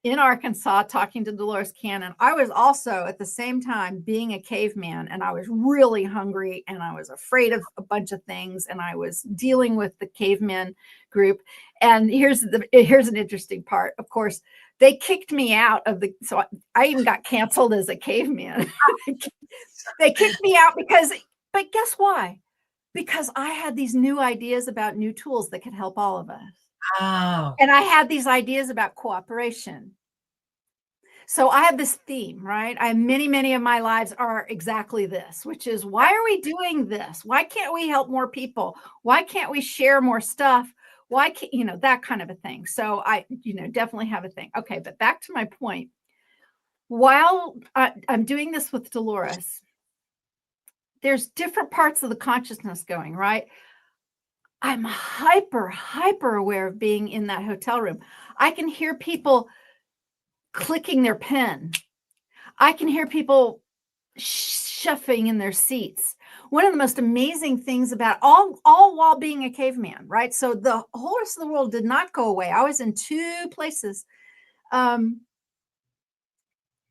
in Arkansas talking to Dolores Cannon. I was also at the same time being a caveman, and I was really hungry and I was afraid of a bunch of things, and I was dealing with the caveman group. And here's an interesting part. Of course, they kicked me out of so I even got canceled as a caveman. They kicked me out but guess why? Because I had these new ideas about new tools that could help all of us. Oh. And I had these ideas about cooperation. So I have this theme, right? Many of my lives are exactly this, which is, why are we doing this? Why can't we help more people? Why can't we share more stuff? Why can't, that kind of a thing. So I, definitely have a thing. Okay. But back to my point. While I'm doing this with Dolores, there's different parts of the consciousness going, right? I'm hyper aware of being in that hotel room. I can hear people clicking their pen. I can hear people shuffling in their seats. one of the most amazing things about all while being a caveman, right? So the whole rest of the world did not go away. I was in two places. At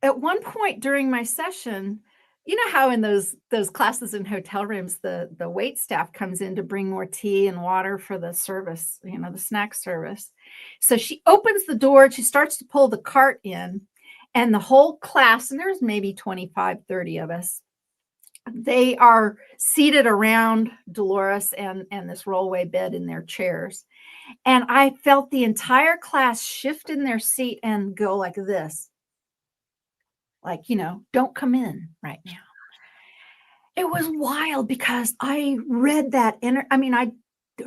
one point during my session, you know how in those classes in hotel rooms, the wait staff comes in to bring more tea and water for the service, the snack service. So she opens the door and she starts to pull the cart in, and the whole class, and there's maybe 25, 30 of us, they are seated around Dolores and this rollaway bed in their chairs. And I felt the entire class shift in their seat and go like this. Like, don't come in right now. It was wild because I read that I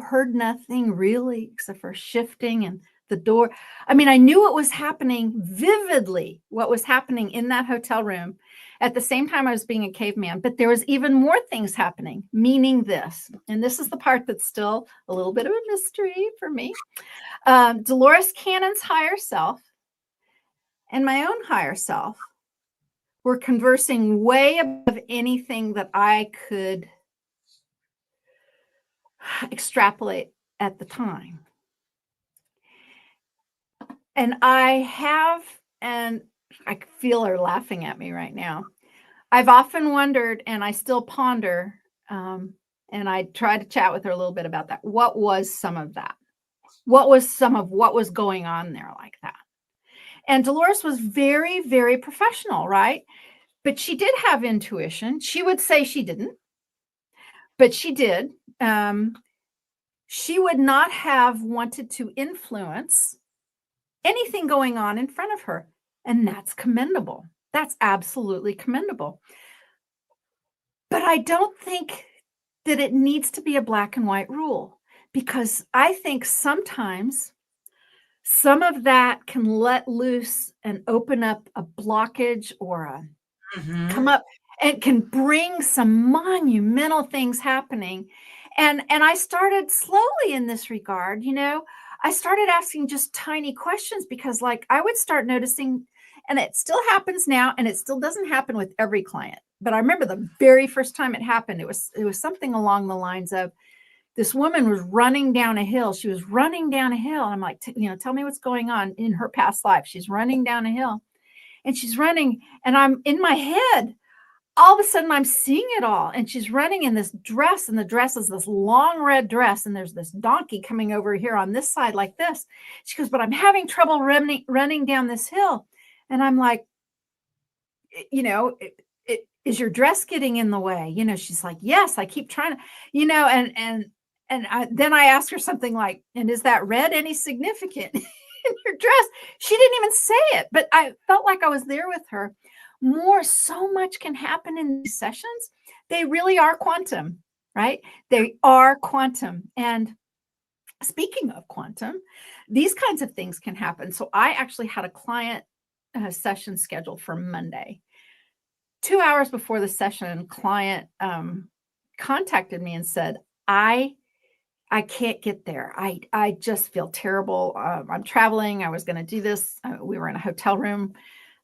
heard nothing really except for shifting and the door. I knew what was happening vividly, what was happening in that hotel room. At the same time, I was being a caveman, but there was even more things happening, meaning this. And this is the part that's still a little bit of a mystery for me. Dolores Cannon's higher self and my own higher self were conversing way above anything that I could extrapolate at the time. And and I feel her laughing at me right now. I've often wondered, and I still ponder, and I try to chat with her a little bit about that. What was some of that? What was some of what was going on there like that? And Dolores was very, very professional, right? But she did have intuition. She would say she didn't, but she did. She would not have wanted to influence anything going on in front of her. And that's commendable. That's absolutely commendable. But I don't think that it needs to be a black and white rule, because I think sometimes some of that can let loose and open up a blockage or a come up and can bring some monumental things happening. And I started slowly in this regard, I started asking just tiny questions, because I would start noticing, and it still happens now, and it still doesn't happen with every client. But I remember the very first time it happened, it was something along the lines of, this woman was running down a hill. She was running down a hill. And I'm like, tell me what's going on in her past life. She's running down a hill. And she's running, and I'm in my head. All of a sudden, I'm seeing it all. And she's running in this dress, and the dress is this long red dress. And there's this donkey coming over here on this side like this. She goes, but I'm having trouble running down this hill. And I'm like, is your dress getting in the way? She's like, yes, I keep trying to, then I asked her something like, and is that red any significant in your dress? She didn't even say it, but I felt like I was there with her. So much can happen in these sessions. They really are quantum, right? They are quantum. And speaking of quantum, these kinds of things can happen. So I actually had a client session scheduled for Monday. 2 hours before the session, client contacted me and said, I can't get there. I just feel terrible. I'm traveling. I was going to do this. We were in a hotel room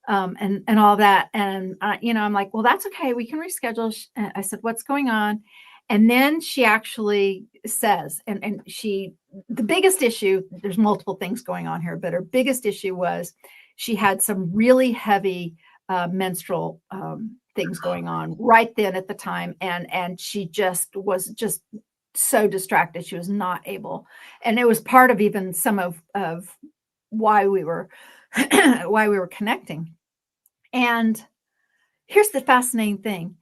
and all that. And, I'm like, well, that's okay. We can reschedule. I said, what's going on? And then she actually says, and the biggest issue, there's multiple things going on here, but her biggest issue was she had some really heavy menstrual things going on right then at the time. And she was so distracted. She was not able. And it was part of even some of why we were connecting. And here's the fascinating thing.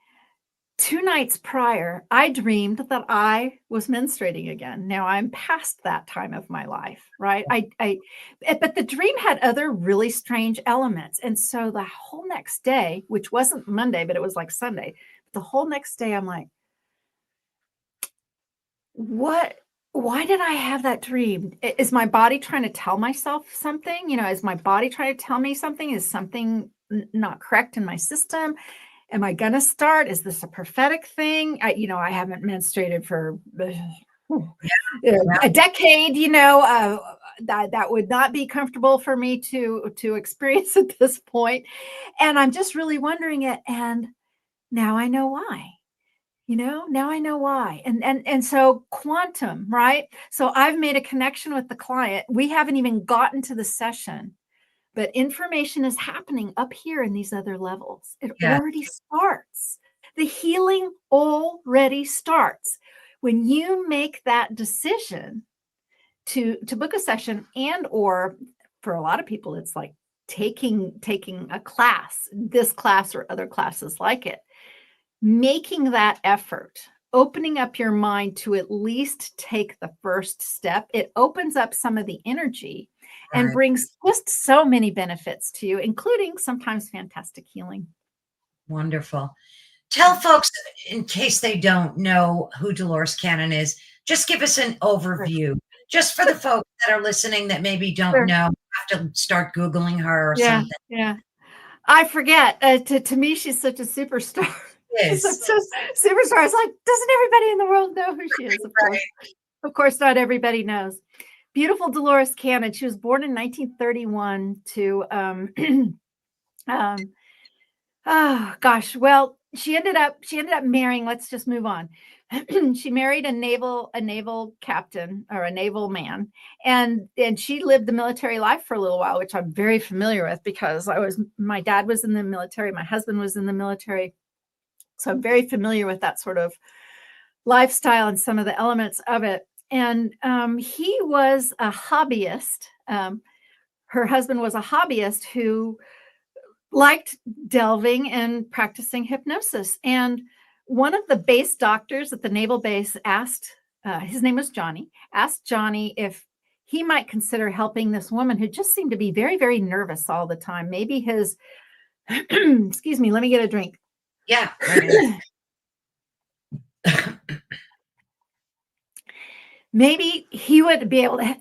2 nights prior, I dreamed that I was menstruating again. Now I'm past that time of my life, right? But the dream had other really strange elements. And so the whole next day, which wasn't Monday, but it was like Sunday, the whole next day, I'm like, why did I have that dream? Is my body trying to tell myself something? Is my body trying to tell me something? Is something not correct in my system? Am I going to start? Is this a prophetic thing? I haven't menstruated for a decade, that would not be comfortable for me to experience at this point. And I'm just really wondering it. And now I know why. Now I know why. And so quantum, right? So I've made a connection with the client. We haven't even gotten to the session, but information is happening up here in these other levels. It Yeah. already starts. The healing already starts. When you make that decision to book a session, and or for a lot of people, it's like taking a class, this class or other classes like it, making that effort, opening up your mind to at least take the first step, it opens up some of the energy and Right. brings just so many benefits to you, including sometimes fantastic healing. Wonderful. Tell folks, in case they don't know who Dolores Cannon is, just give us an Sure. overview, just for the folks that are listening that maybe don't Sure. know, have to start Googling her or Yeah. something. Yeah. I forget. To me, she's such a superstar. She's such Yes. a superstar. It's like, doesn't everybody in the world know who she is? Of course. Right. Of course, not everybody knows. Beautiful Dolores Cannon. She was born in 1931 to um, oh gosh. Well, she ended up marrying, let's just move on. She married a naval captain, or a naval man, and she lived the military life for a little while, which I'm very familiar with because my dad was in the military, my husband was in the military. So I'm very familiar with that sort of lifestyle and some of the elements of it. And he was a hobbyist. Her husband was a hobbyist who liked delving and practicing hypnosis. And one of the base doctors at the naval base asked, his name was Johnny, asked Johnny if he might consider helping this woman who just seemed to be very, very nervous all the time. Maybe his, excuse me, let me get a drink. Yeah. Right. Maybe he would be able to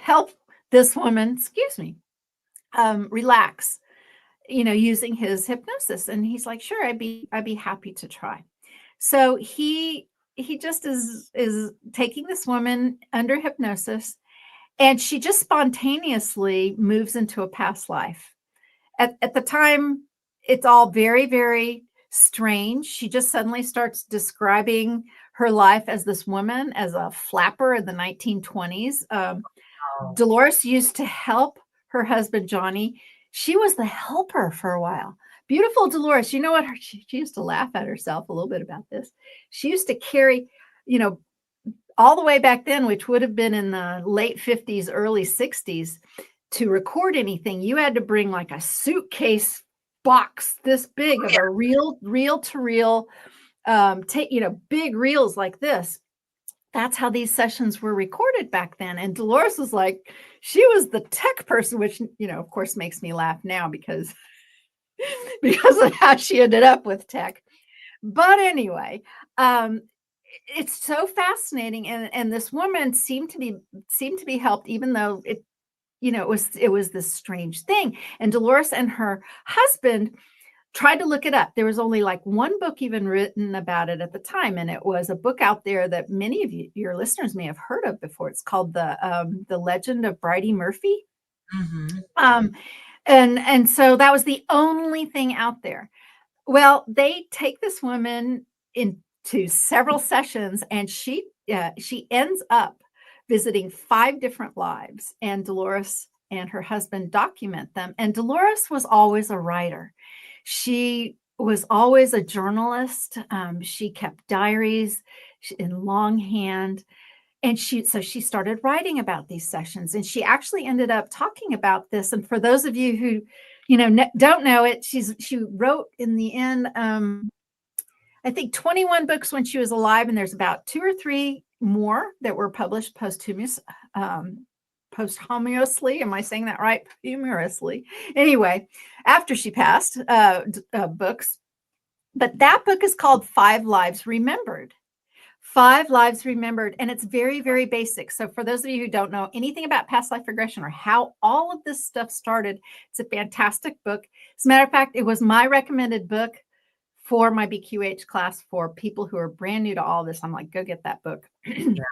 help this woman, excuse me, relax, using his hypnosis. And he's like, sure, I'd be happy to try. So he just is taking this woman under hypnosis, and she just spontaneously moves into a past life. At the time, it's all very, very strange. She just suddenly starts describing her life as this woman, as a flapper in the 1920s. Oh, Dolores used to help her husband, Johnny. She was the helper for a while. Beautiful Dolores. You know what? She used to laugh at herself a little bit about this. She used to carry, you know, all the way back then, which would have been in the late 50s, early 60s, to record anything, you had to bring like a suitcase box this big of a reel to reel, big reels like this. That's how these sessions were recorded back then. And Dolores was like, she was the tech person, which, of course makes me laugh now because of how she ended up with tech. But anyway, it's so fascinating. And this woman seemed to be helped, even though it was this strange thing. And Dolores and her husband tried to look it up. There was only like one book even written about it at the time, and it was a book out there that many of your listeners may have heard of before. It's called the Legend of Bridie Murphy. mm-hmm. And so that was the only thing out there. Well, they take this woman into several sessions, and she ends up visiting 5 different lives, and Dolores and her husband document them. And Dolores was always a writer. She was always a journalist. She kept diaries in longhand. And she started writing about these sessions, and she actually ended up talking about this. And for those of you who, don't know it, she wrote in the end, I think 21 books when she was alive, and there's about 2 or 3 more that were published posthumously. Am I saying that right? Humorously. Anyway, after she passed, books. But that book is called 5 Lives Remembered. 5 Lives Remembered. And it's very, very basic. So for those of you who don't know anything about past life regression or how all of this stuff started, it's a fantastic book. As a matter of fact, it was my recommended book for my BQH class for people who are brand new to all this. I'm like, go get that book. Yeah.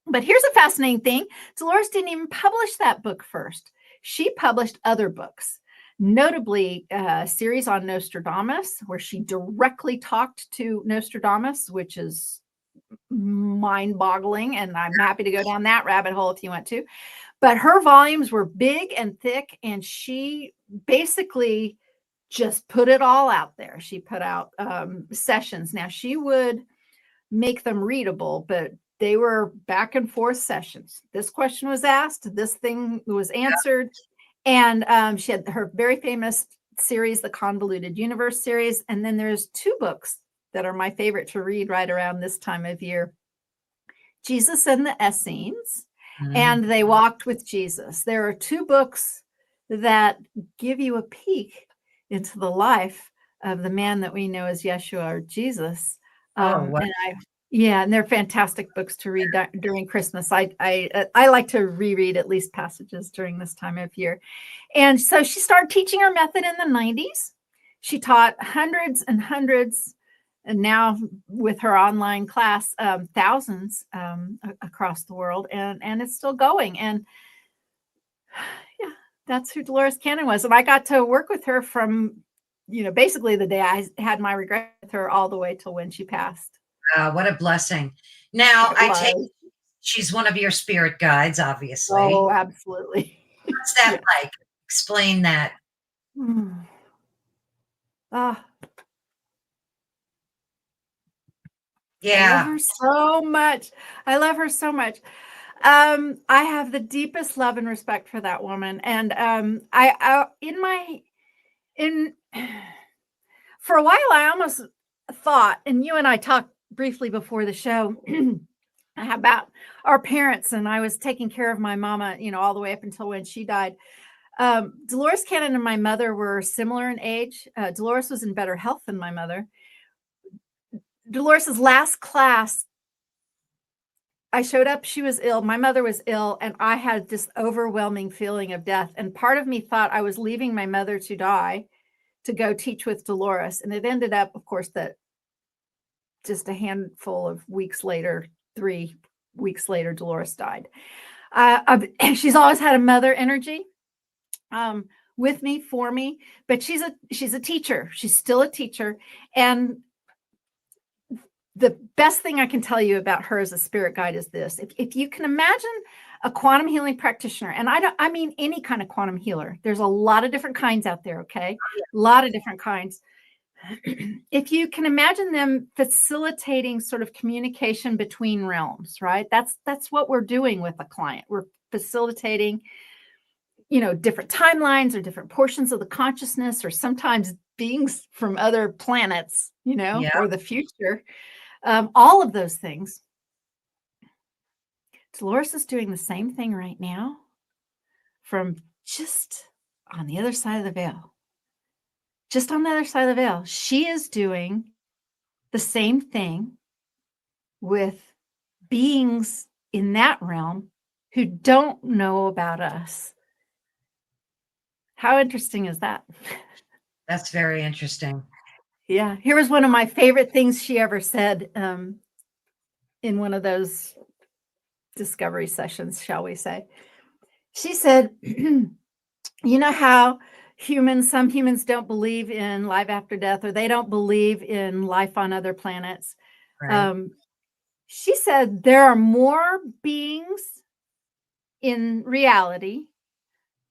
But here's a fascinating thing. Dolores didn't even publish that book first. She published other books. notably a series on Nostradamus, where she directly talked to Nostradamus, which is mind-boggling, and I'm happy to go down that rabbit hole if you want to. But her volumes were big and thick, and she basically just put it all out there. She put out sessions. Now, she would make them readable, but they were back and forth sessions. This question was asked, this thing was answered. And she had her very famous series, the Convoluted Universe series. And then there's 2 books that are my favorite to read right around this time of year: Jesus and the Essenes, and They Walked with Jesus. There are 2 books that give you a peek into the life of the man that we know as Yeshua or Jesus. Wow. And they're fantastic books to read during Christmas. I like to reread at least passages during this time of year. And so she started teaching her method in the 90s. She taught hundreds and hundreds, and now with her online class, thousands across the world, and it's still going. And yeah, that's who Dolores Cannon was. And I got to work with her from, basically the day I had my regret with her all the way till when she passed. What a blessing. Now, I take she's one of your spirit guides, obviously. Oh, absolutely. What's that like? Explain that. Yeah. I love her so much. I have the deepest love and respect for that woman. And for a while, I almost thought, and you and I talked briefly before the show about our parents, and I was taking care of my mama, all the way up until when she died. Dolores Cannon and my mother were similar in age. Dolores was in better health than my mother. Dolores's last class, I showed up, she was ill, my mother was ill, and I had this overwhelming feeling of death. And part of me thought I was leaving my mother to die to go teach with Dolores. And it ended up, of course, that just a handful of weeks later, 3 weeks later, Dolores died. She's always had a mother energy with me, for me, but she's a teacher. She's still a teacher. And the best thing I can tell you about her as a spirit guide is this: if you can imagine a quantum healing practitioner, and I mean any kind of quantum healer, there's a lot of different kinds out there, okay? A lot of different kinds. If you can imagine them facilitating sort of communication between realms, right? That's what we're doing with a client. We're facilitating, different timelines or different portions of the consciousness, or sometimes beings from other planets, or the future. All of those things. Dolores is doing the same thing right now from just on the other side of the veil. Just on the other side of the veil. She is doing the same thing with beings in that realm who don't know about us. How interesting is that? That's very interesting. Yeah. Here was one of my favorite things she ever said in one of those discovery sessions, shall we say. She said, you know how some humans don't believe in life after death, or they don't believe in life on other planets. Right. She said there are more beings in reality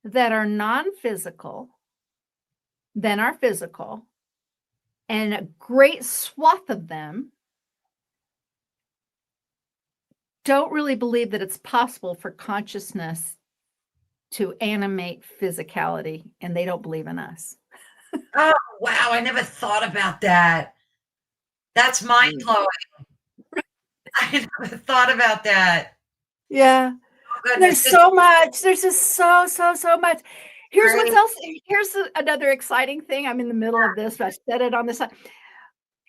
that are non-physical than are physical, and a great swath of them don't really believe that it's possible for consciousness to animate physicality, and they don't believe in us. Oh, wow. I never thought about that. That's mind-blowing. I never thought about that. Yeah. Oh, there's so much. There's just so much. Here's what else. Here's another exciting thing. I'm in the middle of this, but I said it on this side.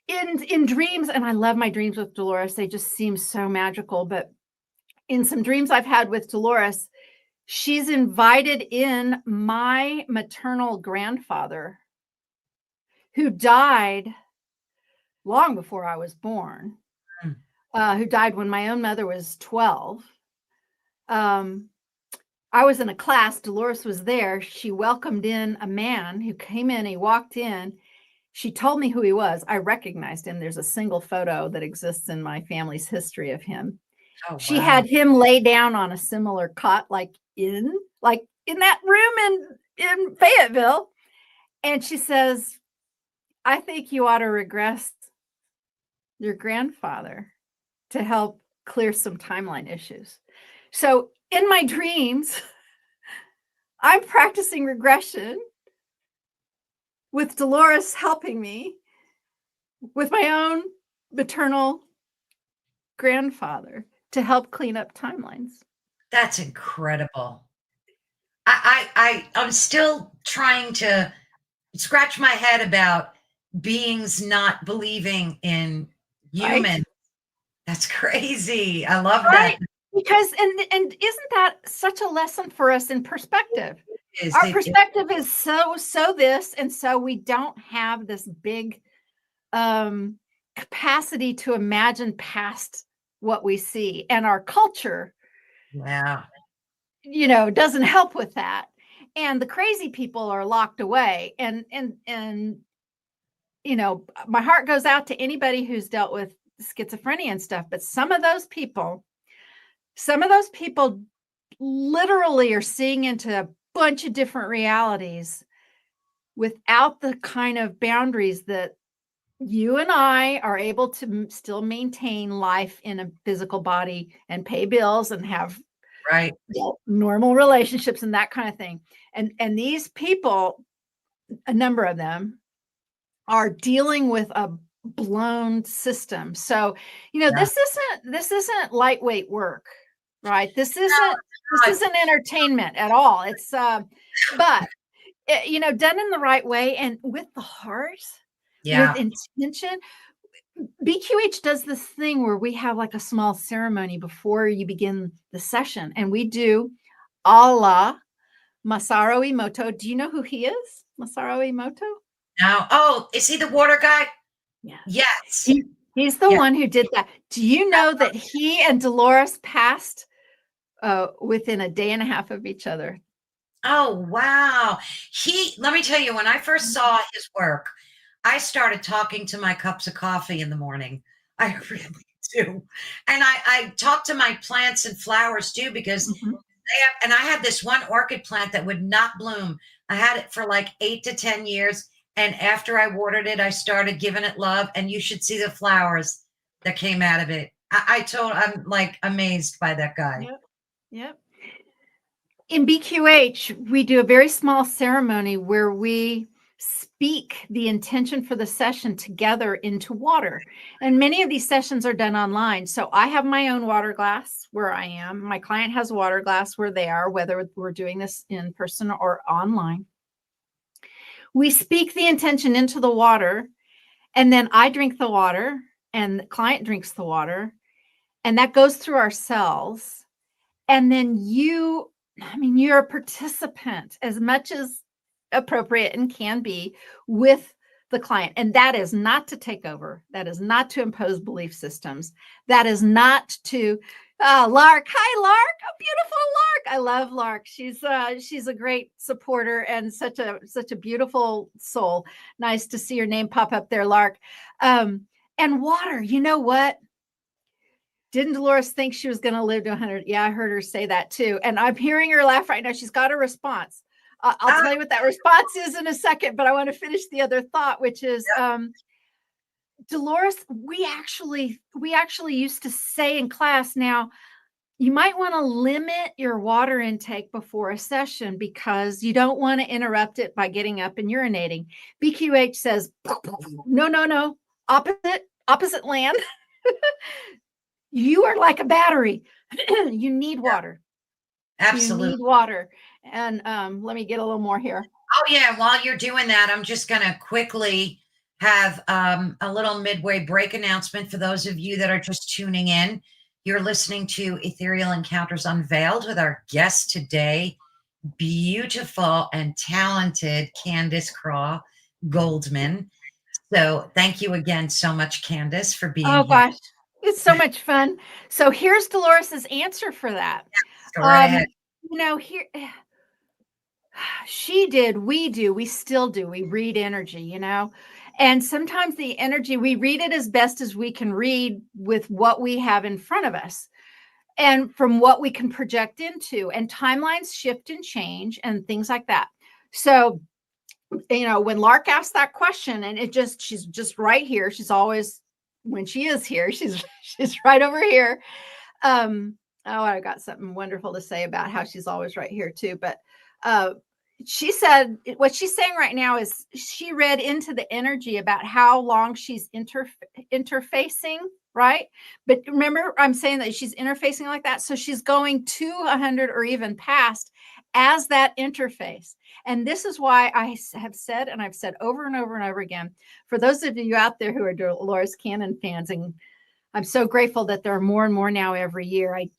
In dreams, and I love my dreams with Dolores. They just seem so magical. But in some dreams I've had with Dolores, she's invited in my maternal grandfather, who died long before I was born, who died when my own mother was 12. I was in a class, Dolores was there. She welcomed in a man who came in, he walked in. She told me who he was. I recognized him. There's a single photo that exists in my family's history of him. Oh, She wow. had him lay down on a similar cot, like in that room in Fayetteville. And she says, I think you ought to regress your grandfather to help clear some timeline issues. So in my dreams, I'm practicing regression with Dolores helping me with my own maternal grandfather to help clean up timelines. That's incredible. I'm still trying to scratch my head about beings not believing in humans. Right? That's crazy. I love Right. that. Because and isn't that such a lesson for us in perspective? Is Our it, perspective is so this, and so we don't have this big capacity to imagine past what we see. And our culture, yeah. doesn't help with that. And the crazy people are locked away. And my heart goes out to anybody who's dealt with schizophrenia and stuff, but some of those people literally are seeing into a bunch of different realities without the kind of boundaries that you and I are able to still maintain life in a physical body and pay bills and have Right. normal relationships and that kind of thing. And these people, a number of them, are dealing with a blown system. So, this isn't lightweight work, right? This isn't entertainment at all. It's but done in the right way and with the heart, Yeah. with intention. BQH does this thing where we have like a small ceremony before you begin the session, and we do a la Masaru Emoto. Do you know who he is? Masaru Emoto? Now, oh, is he the water guy? Yeah. Yes. He's the one who did that. Do you know that he and Dolores passed within a day and a half of each other? Oh, wow. Let me tell you, when I first saw his work, I started talking to my cups of coffee in the morning. I really do. And I talk to my plants and flowers too, because and I had this one orchid plant that would not bloom. I had it for like 8 to 10 years. And after I watered it, I started giving it love. And you should see the flowers that came out of it. I'm like amazed by that guy. Yep. In BQH, we do a very small ceremony where we speak the intention for the session together into water. And many of these sessions are done online. So I have my own water glass where I am. My client has a water glass where they are, whether we're doing this in person or online. We speak the intention into the water, and then I drink the water and the client drinks the water, and that goes through our cells. And then you're a participant as much as appropriate and can be with the client. And that is not to take over. That is not to impose belief systems. That is not to Lark. Hi, Lark. A beautiful Lark. I love Lark. She's a great supporter and such a beautiful soul. Nice to see your name pop up there, Lark. And water. You know what? Didn't Dolores think she was going to live to 100? Yeah, I heard her say that too. And I'm hearing her laugh right now. She's got a response. I'll tell you what that response is in a second, but I want to finish the other thought, which is Dolores, we actually used to say in class, now you might want to limit your water intake before a session because you don't want to interrupt it by getting up and urinating. BQH says, no, opposite land. You are like a battery. You need water. Absolutely. You need water. And let me get a little more here. Oh, yeah. While you're doing that, I'm just going to quickly have a little midway break announcement for those of you that are just tuning in. You're listening to Ethereal Encounters Unveiled with our guest today, beautiful and talented Candace Craw-Goldman. So thank you again so much, Candace, for being here. Oh, gosh. It's so much fun. So here's Dolores's answer for that. Go right ahead. here she did, we do, we still do. We read energy, and sometimes the energy, we read it as best as we can read with what we have in front of us and from what we can project into, and timelines shift and change and things like that. So, when Lark asked that question, and she's just right here. She's always, when she is here, she's right over here. I got something wonderful to say about how she's always right here too. But she said what she's saying right now is she read into the energy about how long she's interfacing, right? But remember, I'm saying that she's interfacing like that. So she's going to 100 or even past as that interface. And this is why I have said, and I've said over and over and over again, for those of you out there who are Dolores Cannon fans, and I'm so grateful that there are more and more now every year. I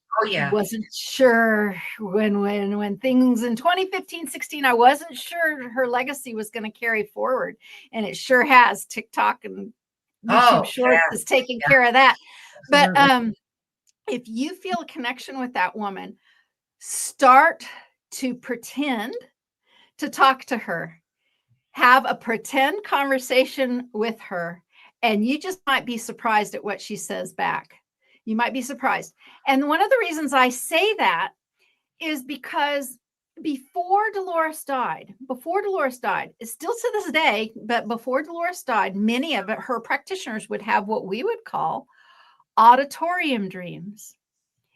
wasn't sure when things in 2015, 16, I wasn't sure her legacy was going to carry forward. And it sure has. TikTok and YouTube Shorts is taking care of that. But if you feel a connection with that woman, start to pretend to talk to her. Have a pretend conversation with her, and you just might be surprised at what she says back. You might be surprised. And one of the reasons I say that is because before Dolores died, still to this day, but before Dolores died, many of her practitioners would have what we would call auditorium dreams.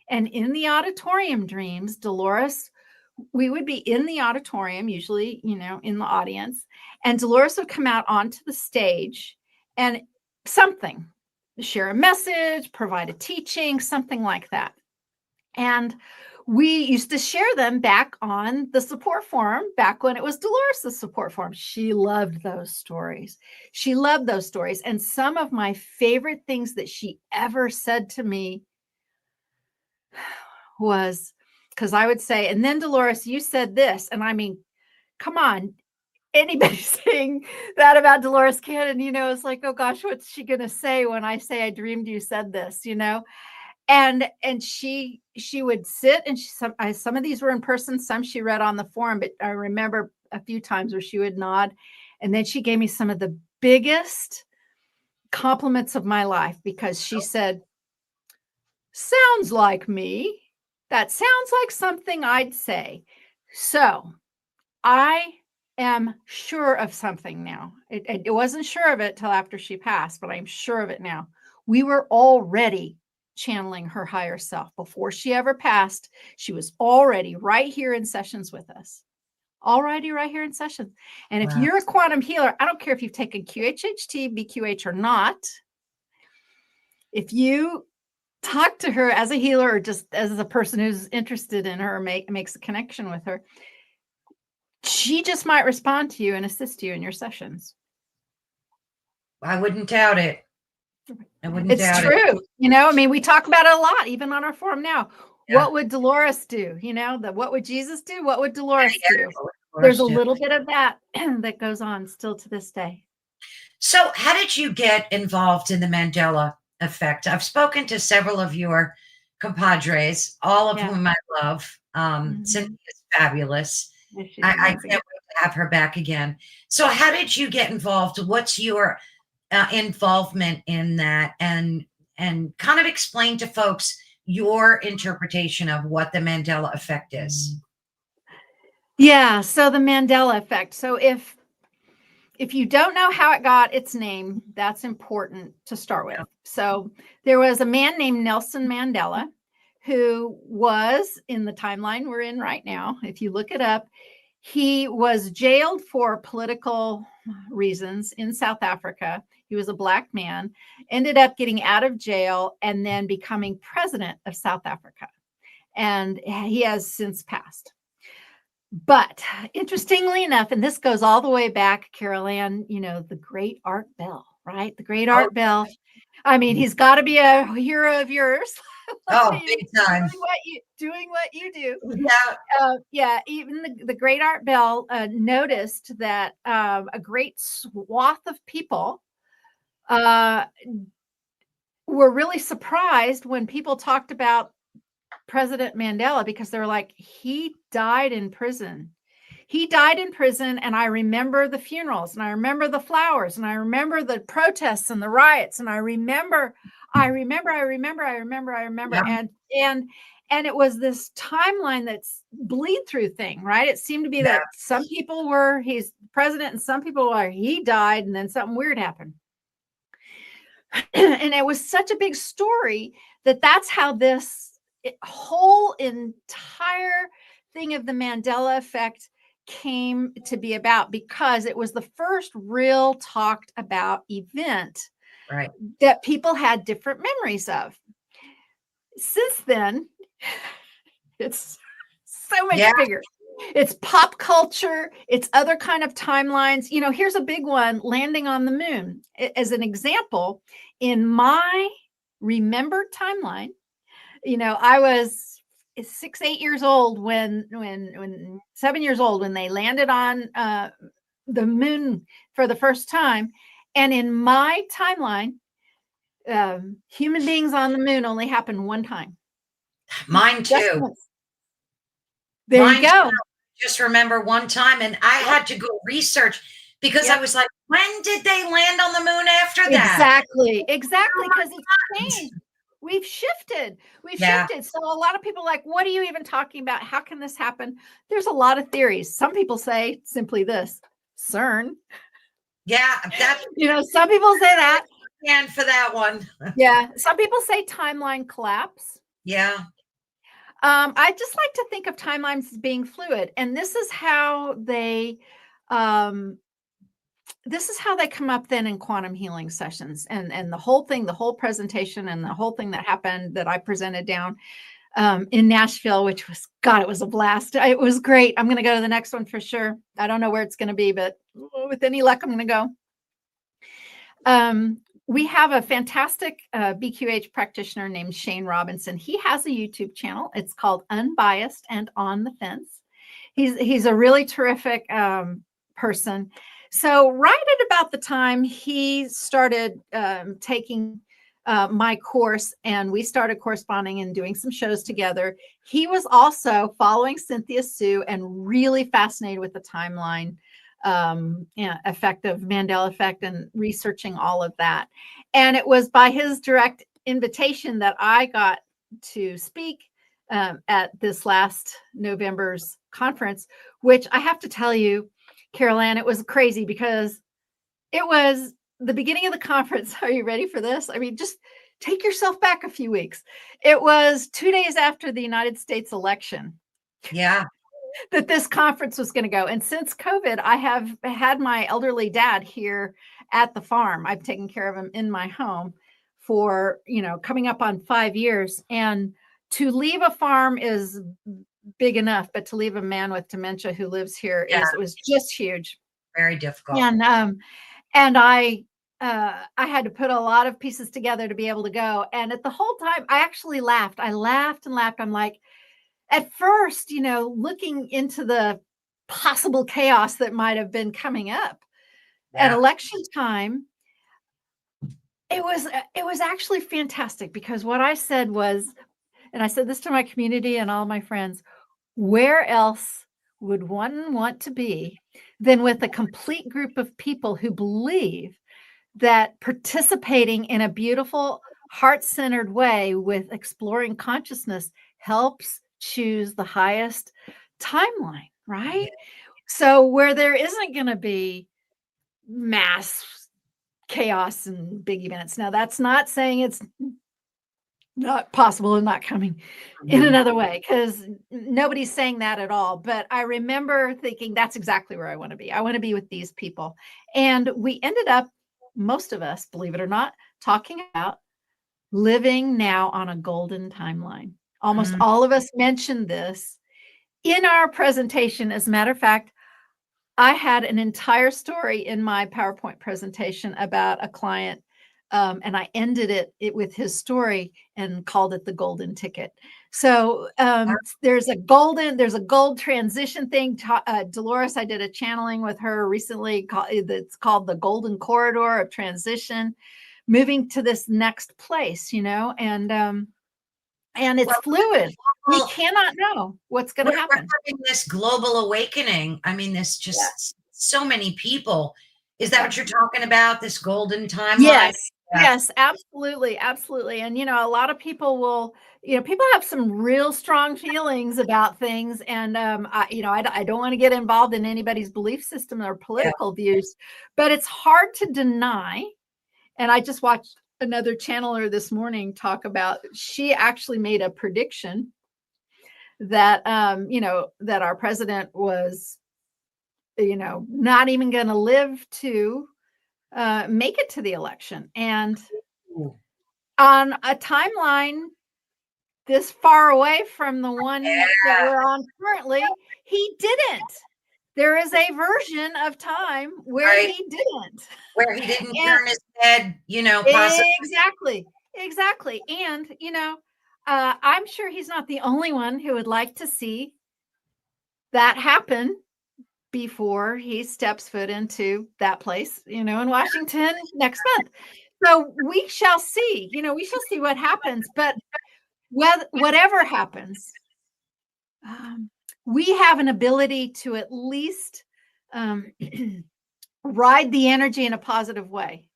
And in the auditorium dreams, Dolores, we would be in the auditorium, usually, in the audience, and Dolores would come out onto the stage and share a message, provide a teaching, something like that. And we used to share them back on the support forum, back when it was Dolores' support forum. She loved those stories. And some of my favorite things that she ever said to me was, because I would say, and then Dolores, you said this. And I mean, come on, anybody saying that about Dolores Cannon, it's like, oh gosh, what's she going to say when I say I dreamed you said this, And she would sit, and some of these were in person, some she read on the forum, but I remember a few times where she would nod. And then she gave me some of the biggest compliments of my life, because she said, sounds like me. That sounds like something I'd say. So I am sure of something now. It wasn't sure of it till after she passed, but I'm sure of it now. We were already channeling her higher self before she ever passed. She was already right here in sessions with us. Already right here in sessions. And if you're a quantum healer, I don't care if you've taken QHHT, BQH or not. If you talk to her as a healer or just as a person who's interested in her, makes a connection with her, she just might respond to you and assist you in your sessions. I wouldn't doubt it. It's true. I mean, we talk about it a lot, even on our forum now. Yeah. What would Dolores do? What would Jesus do? What would Dolores do? There's a little bit of that that goes on still to this day. So how did you get involved in the Mandela effect? I've spoken to several of your compadres, all of whom I love. Cynthia's fabulous. I can't wait to have her back again. So how did you get involved? What's your involvement in that? And kind of explain to folks your interpretation of what the Mandela effect is. Yeah, so the Mandela effect. So if you don't know how it got its name, that's important to start with. So there was a man named Nelson Mandela who was in the timeline we're in right now. If you look it up, he was jailed for political reasons in South Africa. He was a Black man, ended up getting out of jail and then becoming president of South Africa. And he has since passed. But interestingly enough, and this goes all the way back, Carol Ann, the Great Art Bell, right? The Great Art Bell. I mean, he's got to be a hero of yours. Big time. Doing what you do. Yeah. Even the Great Art Bell noticed that a great swath of people were really surprised when people talked about President Mandela because they were like, he died in prison. He died in prison, and I remember the funerals, and I remember the flowers, and I remember the protests and the riots, and I remember, Yeah. and it was this timeline that's bleed through thing, right? It seemed to be Yeah. that some people were he's president, and some people were he died, and then something weird happened. And it was such a big story that's how this whole entire thing of the Mandela effect came to be about, because it was the first real talked about event Right. that people had different memories of. Since then, it's so much bigger. It's pop culture. It's other kind of timelines. Here's a big one, landing on the moon. As an example, in my remembered timeline, I was 8 years old when 7 years old when they landed on the moon for the first time. And in my timeline, human beings on the moon only happened one time. Mine too. There you go. Just remember one time, and I had to go research because I was like, when did they land on the moon after that? Exactly, because it's changed. We've shifted. So a lot of people are like, what are you even talking about? How can this happen? There's a lot of theories. Some people say simply this, CERN. Yeah, some people say that. And for that one. Yeah. Some people say timeline collapse. Yeah. I just like to think of timelines as being fluid, and this is how they come up then in quantum healing sessions, and the whole thing, the whole presentation, and the whole thing that happened that I presented down in Nashville, which was, God, it was a blast. It was great. I'm going to go to the next one for sure. I don't know where it's going to be, but with any luck, I'm going to go. We have a fantastic BQH practitioner named Shane Robinson. He has a YouTube channel. It's called Unbiased and On the Fence. He's a really terrific person. So right at about the time he started taking my course, and we started corresponding and doing some shows together, he was also following Cynthia Sue and really fascinated with the timeline effect of Mandela effect and researching all of that. And it was by his direct invitation that I got to speak at this last November's conference, which I have to tell you, Carol Ann, it was crazy because it was the beginning of the conference. Are you ready for this? I mean, just take yourself back a few weeks. It was 2 days after the United States election. Yeah. That this conference was going to go. And since COVID, I have had my elderly dad here at the farm. I've taken care of him in my home for, coming up on 5 years. And to leave a farm is big enough, but to leave a man with dementia who lives here it was just huge. Very difficult. And I had to put a lot of pieces together to be able to go. And at the whole time, I actually laughed. I laughed and laughed. I'm like, at first, looking into the possible chaos that might have been coming up at election time, it was actually fantastic, because what I said was, and I said this to my community and all my friends, where else would one want to be than with a complete group of people who believe that participating in a beautiful, heart-centered way with exploring consciousness helps choose the highest timeline, right? Yeah. So where there isn't going to be mass chaos and big events. Now, that's not saying it's not possible and not coming in another way, because nobody's saying that at all. But I remember thinking that's exactly where I want to be. I want to be with these people. And we ended up, most of us, believe it or not, talking about living now on a golden timeline. Almost all of us mentioned this in our presentation. As a matter of fact, I had an entire story in my PowerPoint presentation about a client, and I ended it with his story and called it the golden ticket. So there's a gold transition thing. Dolores, I did a channeling with her recently that's called the golden corridor of transition, moving to this next place, and and it's Well, fluid. We well, cannot know what's going to we're happen. having this global awakening. I mean, there's Yeah. just so many people. Is that Yeah. what you're talking about? This golden timeline? Yes. Yeah. Yes, absolutely. Absolutely. And, a lot of people will, people have some real strong feelings about things. And, I don't want to get involved in anybody's belief system or Yeah. political views, but it's hard to deny. And I just watched another channeler this morning talk about, she actually made a prediction that, that our president was, not even going to live to make it to the election. And Ooh. on a timeline this far away from the one that we're on currently, he didn't. There is a version of time where Right. he didn't. Where he didn't And turn his head, possibly. exactly. And, I'm sure he's not the only one who would like to see that happen before he steps foot into that place, in Washington next month. So we shall see, we shall see what happens. But whatever happens, we have an ability to at least ride the energy in a positive way.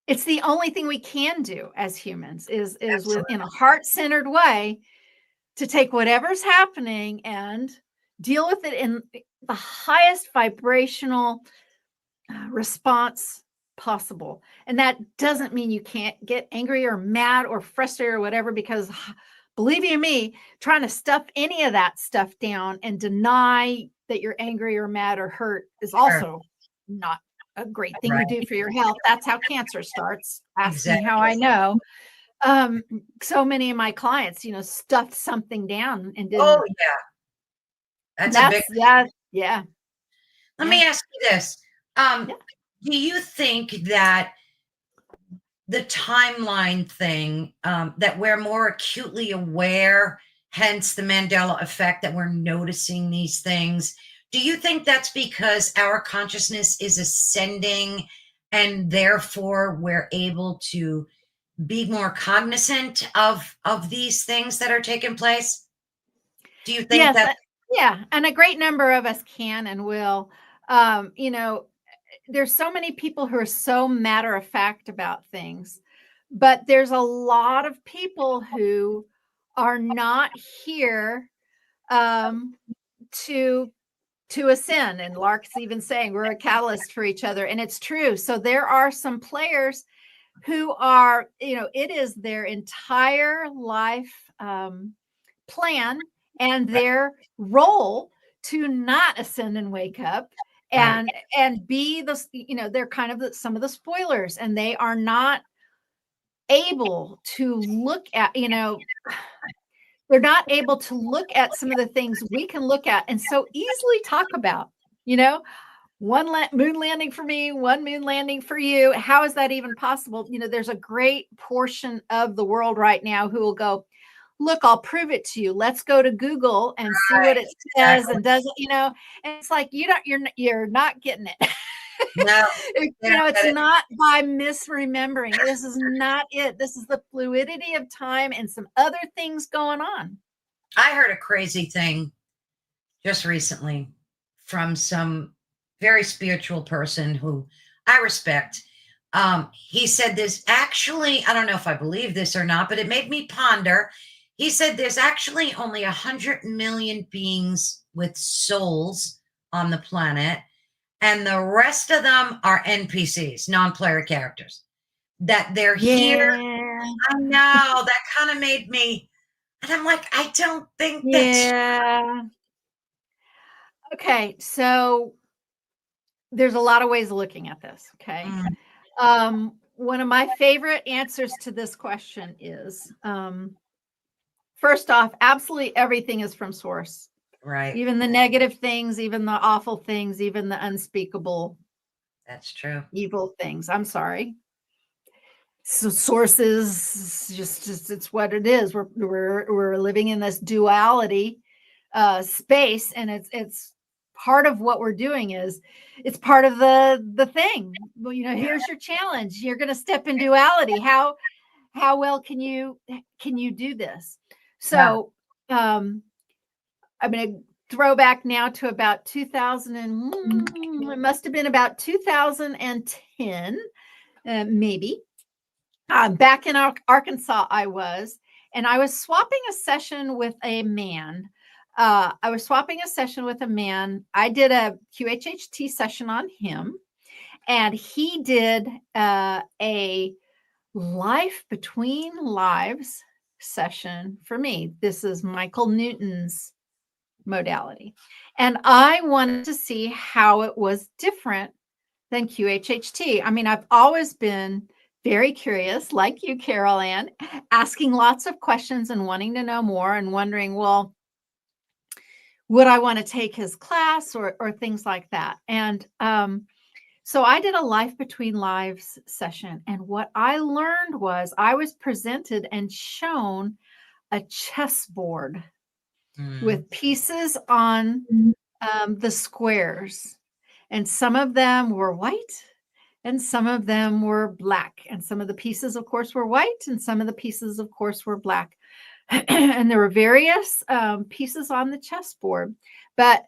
It's the only thing we can do as humans is in a heart-centered way to take whatever's happening and deal with it in the highest vibrational response possible. And that doesn't mean you can't get angry or mad or frustrated or whatever, because believe you me, trying to stuff any of that stuff down and deny that you're angry or mad or hurt is also not a great thing to do for your health. That's how cancer starts. Ask me how I know. So many of my clients, stuffed something down and didn't. Oh, yeah. That's a big. Yeah. Let me ask you this. Do you think that the timeline thing, that we're more acutely aware, hence the Mandela effect, that we're noticing these things? Do you think that's because our consciousness is ascending and therefore we're able to be more cognizant of these things that are taking place? Do you think that? Yeah. And a great number of us can and will. There's so many people who are so matter of fact about things, but there's a lot of people who are not here to ascend. And Lark's even saying we're a catalyst for each other, and it's true. So there are some players who are, it is their entire life plan and their role to not ascend and wake up and be the, they're kind of some of the spoilers, and they are not able to look at, they're not able to look at some of the things we can look at and so easily talk about, one moon landing for me, one moon landing for you. How is that even possible? There's a great portion of the world right now who will go, look, I'll prove it to you. Let's go to Google and see what it says and does it, and it's like, you're not getting it. No, it's not by misremembering. This is not it. This is the fluidity of time and some other things going on. I heard a crazy thing just recently from some very spiritual person who I respect. He said there's actually, I don't know if I believe this or not, but it made me ponder. He said there's actually only 100 million beings with souls on the planet, and the rest of them are NPCs, non-player characters. That they're here. I know, that kind of made me, and I'm like, I don't think that's. Okay, so there's a lot of ways of looking at this. Okay. One of my favorite answers to this question is, first off, absolutely everything is from source. Right. Even the negative things, even the awful things, even the unspeakable. That's true. Evil things. I'm sorry. So sources, just it's what it is. We're living in this duality space, and it's part of what we're doing is it's part of the thing. Well, here's your challenge. You're going to step in duality. How well can you do this? Yeah. So I'm going to throw back now to about 2000 and it must have been about 2010, maybe. Back in Arkansas, I was swapping a session with a man. I did a QHHT session on him, and he did a life between lives session for me. This is Michael Newton's modality. And I wanted to see how it was different than QHHT. I mean, I've always been very curious, like you, Carol Ann, asking lots of questions and wanting to know more and wondering, well, would I want to take his class or things like that? And so I did a Life Between Lives session. And what I learned was I was presented and shown a chessboard with pieces on the squares. And some of them were white and some of them were black. And some of the pieces, of course, were white and some of the pieces, of course, were black. And there were various pieces on the chessboard. But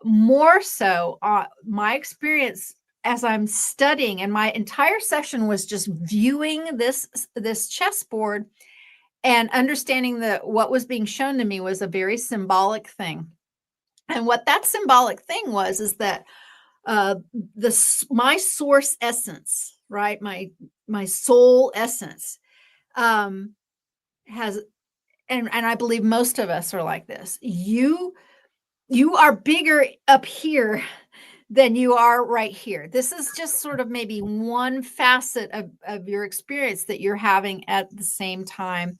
more so, my experience as I'm studying, and my entire session was just viewing this chessboard and understanding that what was being shown to me was a very symbolic thing. And what that symbolic thing was is that my source essence, right? My soul essence has, and I believe most of us are like this. You are bigger up here than you are right here. This is just sort of maybe one facet of your experience that you're having at the same time.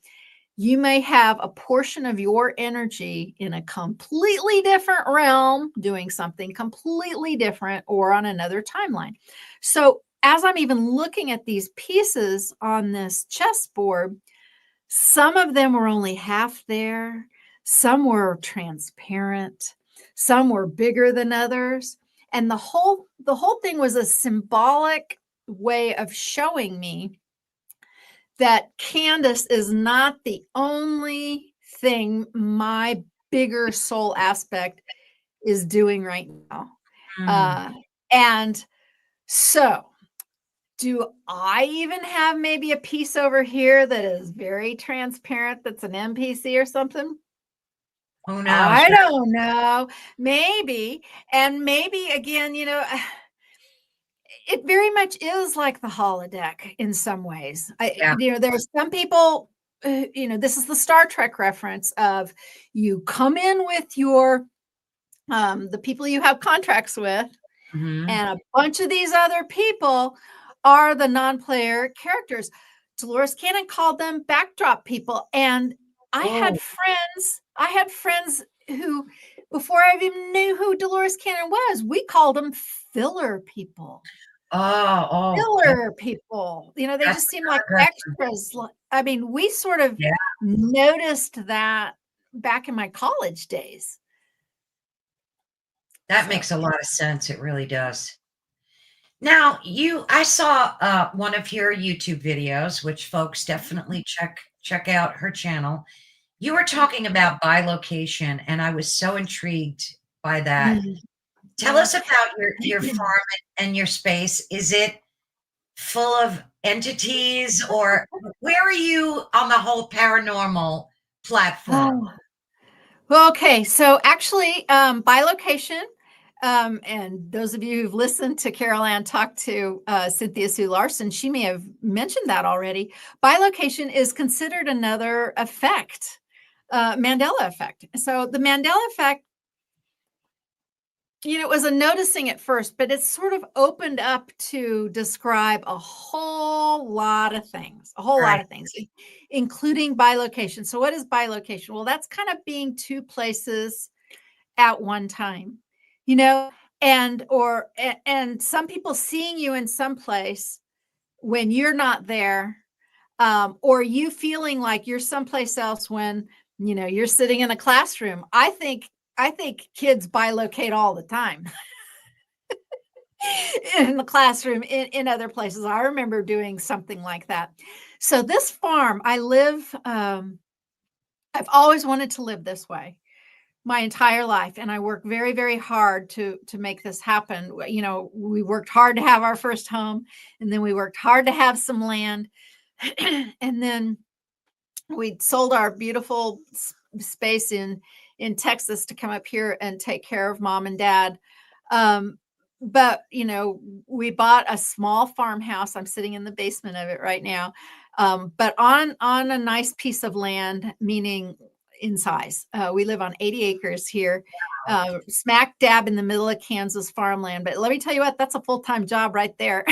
You may have a portion of your energy in a completely different realm, doing something completely different or on another timeline. So as I'm even looking at these pieces on this chessboard, some of them were only half there. Some were transparent. Some were bigger than others. And the whole thing was a symbolic way of showing me that Candace is not the only thing my bigger soul aspect is doing right now. And so, do I even have maybe a piece over here that is very transparent that's an NPC or something? Who knows? I don't know. Maybe. And maybe again, it very much is like the holodeck in some ways. Yeah. There's some people, this is the Star Trek reference of you come in with your, the people you have contracts with, and a bunch of these other people are the non-player characters. Dolores Cannon called them backdrop people. And I had friends who, before I even knew who Dolores Cannon was, we called them filler people. Filler people. They just seem like extras. I mean, we sort of noticed that back in my college days. That makes a lot of sense. It really does. Now, I saw one of your YouTube videos, which folks definitely check out her channel. You were talking about bilocation, and I was so intrigued by that. Tell us about your farm and your space. Is it full of entities, or where are you on the whole paranormal platform? Well, okay, so actually, bilocation, and those of you who've listened to Carol Ann talk to Cynthia Sue Larson, she may have mentioned that already. Bilocation is considered another effect, Mandela effect. So the Mandela effect, it was a noticing at first, but it's sort of opened up to describe a whole lot of things, including bilocation. So what is bilocation? Well, that's kind of being two places at one time, and some people seeing you in some place when you're not there, or you feeling like you're someplace else when, you're sitting in a classroom. I think kids bilocate all the time in the classroom, in other places. I remember doing something like that. So this farm, I live I've always wanted to live this way my entire life, and I work very, very hard to make this happen. You know, we worked hard to have our first home, and then we worked hard to have some land, and then we sold our beautiful space in Texas to come up here and take care of mom and dad. But you know, we bought a small farmhouse. I'm sitting in the basement of it right now, but on a nice piece of land, meaning in size. We live on 80 acres here, smack dab in the middle of Kansas farmland. But let me tell you what, that's a full-time job right there.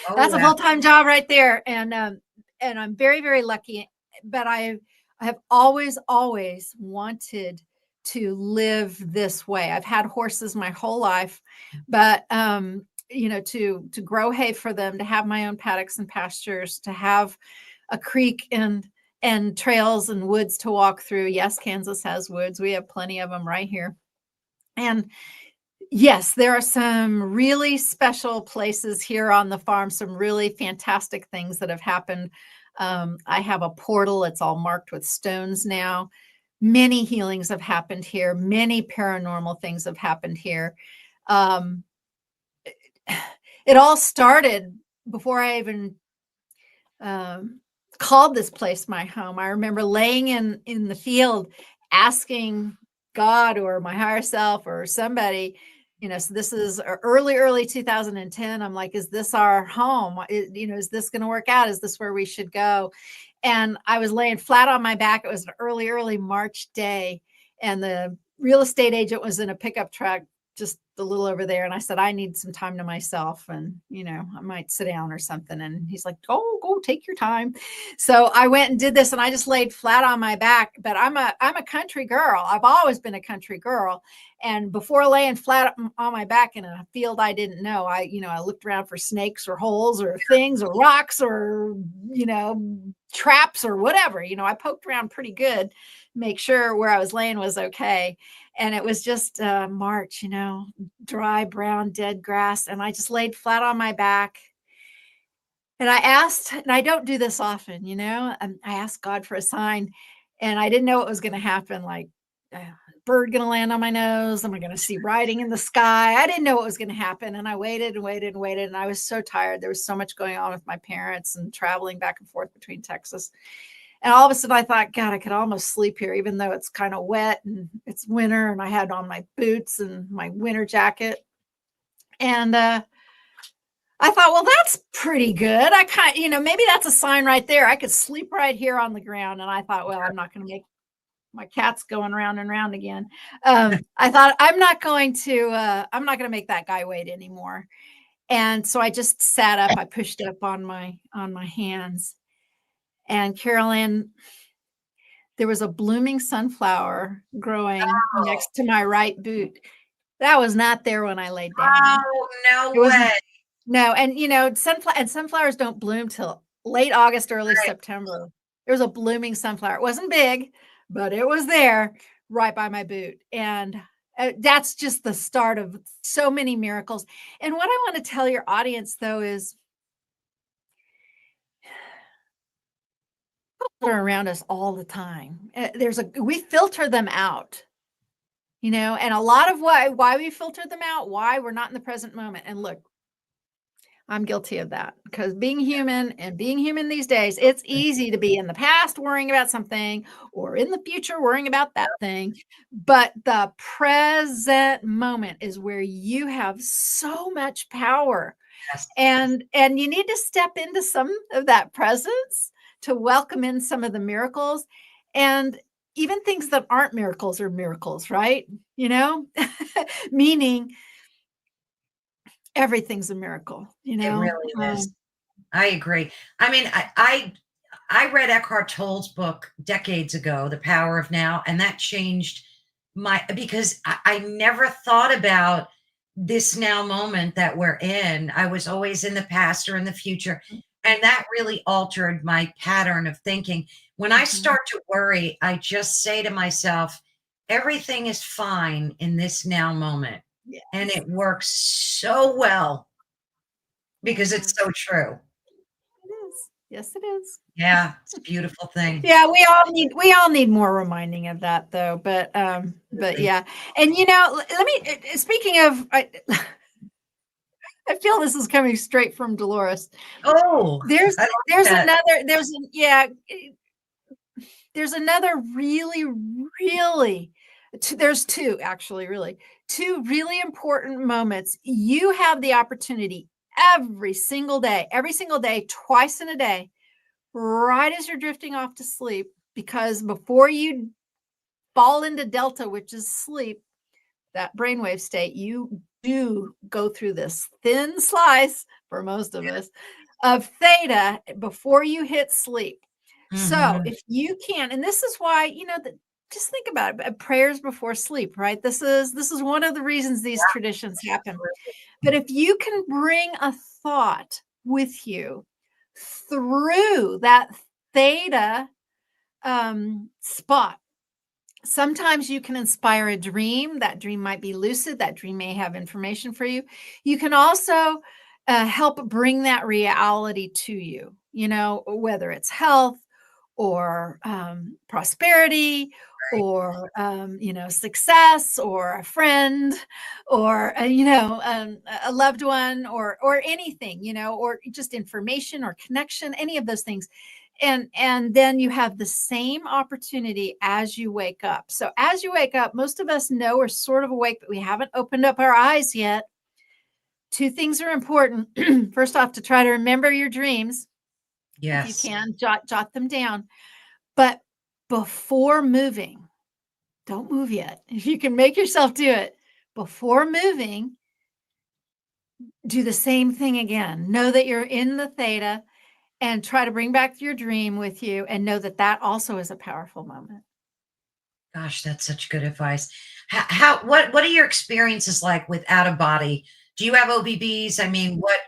Oh, That's a wow. full-time job right there, and I'm very, very lucky. But I have always wanted to live this way. I've had horses my whole life, but you know, to grow hay for them, to have my own paddocks and pastures, to have a creek and trails and woods to walk through. Yes, Kansas has woods. We have plenty of them right here. And yes, there are some really special places here on the farm, some really fantastic things that have happened. I have a portal. It's all marked with stones now. Many healings have happened here. Many paranormal things have happened here. It all started before I even called this place my home. I remember laying in the field asking God or my higher self or somebody, you know, so this is early 2010. I'm like, is this our home? You know, is this going to work out? Is this where we should go? And I was laying flat on my back. It was an early March day, and the real estate agent was in a pickup truck just a little over there. And I said, I need some time to myself, and, you know, I might sit down or something. And he's like, oh, go take your time. So I went and did this, and I just laid flat on my back. But I'm a country girl. I've always been a country girl. And before laying flat on my back in a field I didn't know, I looked around for snakes or holes or things or rocks or, you know, traps or whatever. You know, I poked around pretty good, make sure where I was laying was okay. And it was just March, you know, dry, brown, dead grass. And I just laid flat on my back. And I asked, and I don't do this often, you know, I asked God for a sign, and I didn't know what was going to happen. Like, bird going to land on my nose? Am I going to see writing in the sky? I didn't know what was going to happen. And I waited and waited and waited. And I was so tired. There was so much going on with my parents and traveling back and forth between Texas. And all of a sudden I thought, God, I could almost sleep here, even though it's kind of wet and it's winter. And I had on my boots and my winter jacket. And I thought, well, that's pretty good. I kind, you know, maybe that's a sign right there. I could sleep right here on the ground. And I thought, well, I'm not going to make my cat's going round and round again. I thought I'm not going to make that guy wait anymore. And so I just sat up. I pushed up on my hands. And Carolyn, there was a blooming sunflower growing next to my right boot. That was not there when I laid down. Oh, no way. No, and you know, sunflowers don't bloom till late August, early September. There was a blooming sunflower. It wasn't big, but it was there right by my boot. And that's just the start of so many miracles. And what I want to tell your audience, though, is people are around us all the time. We filter them out, you know, and a lot of why we filter them out, why we're not in the present moment. And look, I'm guilty of that, because being human these days, it's easy to be in the past worrying about something or in the future worrying about that thing. But the present moment is where you have so much power. Yes. And you need to step into some of that presence to welcome in some of the miracles, and even things that aren't miracles are miracles, right? You know, meaning everything's a miracle, you know. It really is. I agree. I mean, I read Eckhart Tolle's book decades ago, The Power of Now, and that changed because I never thought about this now moment that we're in. I was always in the past or in the future. And that really altered my pattern of thinking. When I start to worry, I just say to myself, everything is fine in this now moment. Yes. And it works so well because it's so true. It is. Yes, it is. Yeah, it's a beautiful thing. Yeah, we all need more reminding of that though. But Really. yeah. And let me speaking of I feel this is coming straight from Dolores. Oh, There's I like there's that. another there's an- yeah there's another really really there's two actually really two really important moments. You have the opportunity every single day, twice in a day, right as you're drifting off to sleep, because before you fall into delta, which is sleep, that brainwave state, you do go through this thin slice for most of us of theta before you hit sleep. So Mhm. if you can, and this is why, just think about it, prayers before sleep, right? This is one of the reasons these traditions happen. But if you can bring a thought with you through that theta spot, sometimes you can inspire a dream. That dream might be lucid. That dream may have information for you. You can also help bring that reality to you, whether it's health or prosperity or success or a friend or a loved one or anything, or just information or connection, any of those things. And then you have the same opportunity as you wake up. So as you wake up, most of us know we're sort of awake, but we haven't opened up our eyes yet. Two things are important. First off, to try to remember your dreams. If you Yes. can, jot them down. But before moving, don't move yet. If you can make yourself do it before moving, do the same thing again. Know that you're in the theta and try to bring back your dream with you, and know that that also is a powerful moment. Gosh, that's such good advice. What are your experiences like with out of body? Do you have OBBs? I mean, what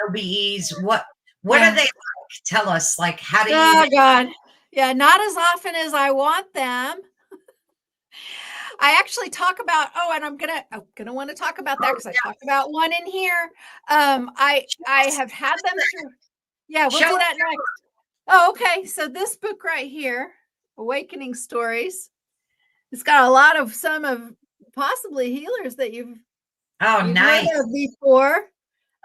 OBEs? What are Yeah. they like? Tell us. Like, how do you? Oh God. Yeah, not as often as I want them. I actually talk about, and I'm gonna want to talk about that Oh, because I talk about one in here. I yes. have had them through. Yeah, we'll Show do us. that next. Oh, okay. So this book right here, Awakening Stories, it's got a lot of some of possibly healers that Oh, you've heard nice. of before.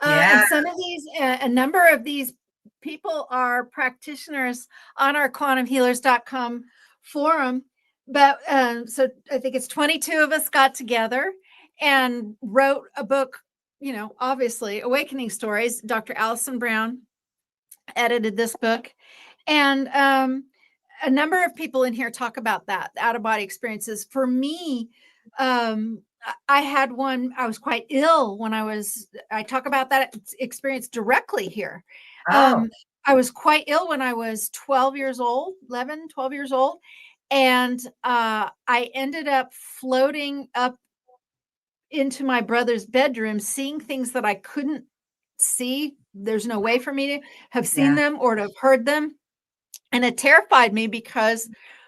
Yeah. And some of these, a number of these people are practitioners on our quantumhealers.com forum. But so I think it's 22 of us got together and wrote a book, obviously, Awakening Stories. Dr. Allison Brown edited this book. And a number of people in here talk about that, out of body experiences. For me, I had one, I was quite ill when I talk about that experience directly here. Oh, I was quite ill when I was 12 years old, 11, 12 years old. And I ended up floating up into my brother's bedroom, seeing things that I couldn't see. There's no way for me to have seen yeah. them or to have heard them. And it terrified me because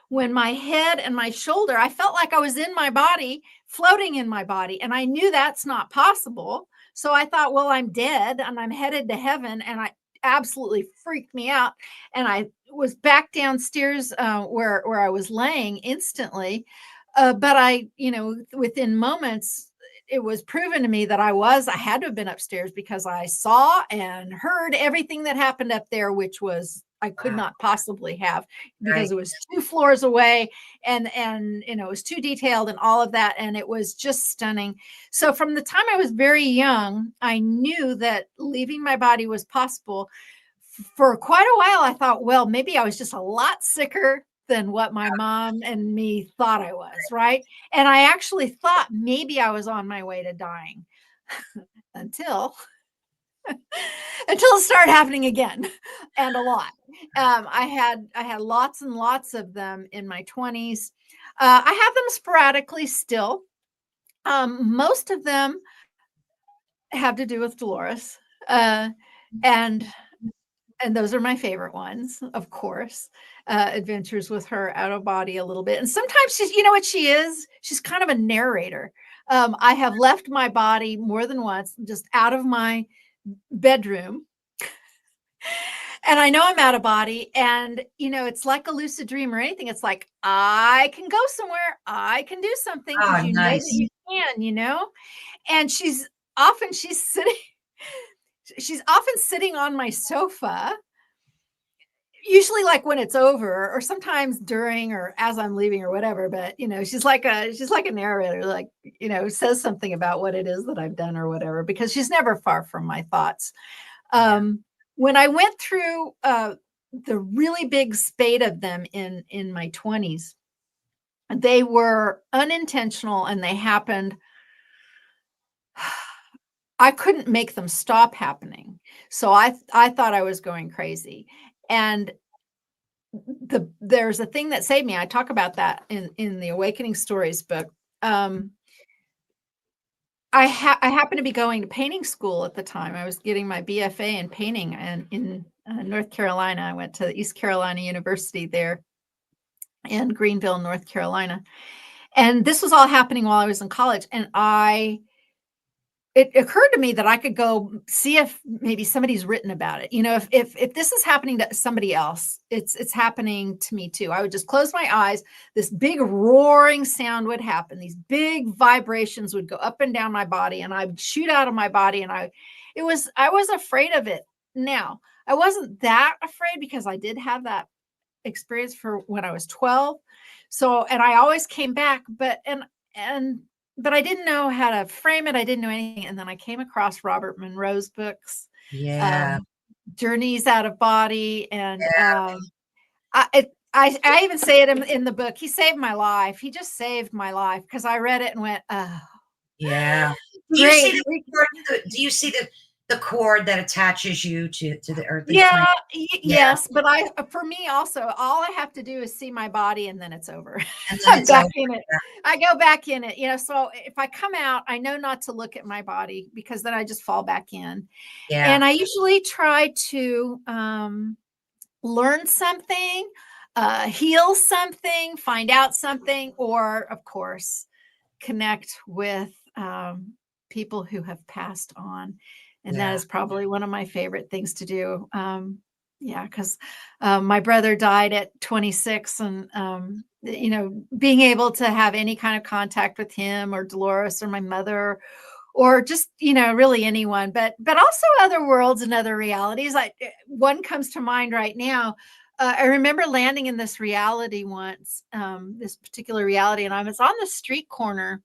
when my head and my shoulder, I felt like I was in my body, floating in my body. And I knew that's not possible. So I thought, well, I'm dead and I'm headed to heaven. And I absolutely freaked me out. And I was back downstairs where I was laying instantly. But within moments, it was proven to me that I had to have been upstairs because I saw and heard everything that happened up there, which was I could Wow. not possibly have because Right. it was 2 floors away and it was too detailed and all of that. And it was just stunning. So from the time I was very young, I knew that leaving my body was possible. For quite a while, I thought, well, maybe I was just a lot sicker than what my mom and me thought I was, right? And I actually thought maybe I was on my way to dying until it started happening again, and a lot. I had lots and lots of them in my 20s. I have them sporadically still. Most of them have to do with Dolores, and those are my favorite ones, of course. Adventures with her out of body a little bit, and sometimes she's, what she is. She's kind of a narrator. I have left my body more than once, just out of my bedroom. and I know I'm out of body, and it's like a lucid dream or anything. It's like I can go somewhere, I can do something, because Oh, you know that nice. you can. And often sitting she's often sitting on my sofa, usually like when it's over, or sometimes during or as I'm leaving or whatever. But she's like a narrator, like, says something about what it is that I've done or whatever, because she's never far from my thoughts. Yeah. When I went through the really big spate of them in my 20s, they were unintentional and they happened. I couldn't make them stop happening. So I thought I was going crazy. And there's a thing that saved me. I talk about that in the Awakening Stories book. I happened to be going to painting school at the time. I was getting my BFA in painting, and in North Carolina. I went to East Carolina University there in Greenville, North Carolina. And this was all happening while I was in college. And it occurred to me that I could go see if maybe somebody's written about it. If this is happening to somebody else, it's happening to me too. I would just close my eyes. This big roaring sound would happen. These big vibrations would go up and down my body, and I would shoot out of my body. And I was afraid of it. Now, I wasn't that afraid because I did have that experience for when I was 12. So, and I always came back, but I didn't know how to frame it. I didn't know anything. And then I came across Robert Monroe's books, Yeah. Journeys Out of Body. And Yeah. I even say it in the book. He saved my life. He just saved my life, because I read it and went, oh, Yeah. Do you see great. do you see the cord that attaches you to the earthly Yeah, plane? Yeah. yes. But for me also, all I have to do is see my body, and then it's over. And then I'm it's over. back in it. I go back in it. So if I come out, I know not to look at my body, because then I just fall back in. Yeah. And I usually try to learn something, heal something, find out something, or of course, connect with people who have passed on. And that Yeah. is probably one of my favorite things to do. Yeah, because my brother died at 26, and being able to have any kind of contact with him, or Dolores, or my mother, or just really anyone, but also other worlds and other realities. One comes to mind right now. I remember landing in this reality once, this particular reality, and I was on the street corner,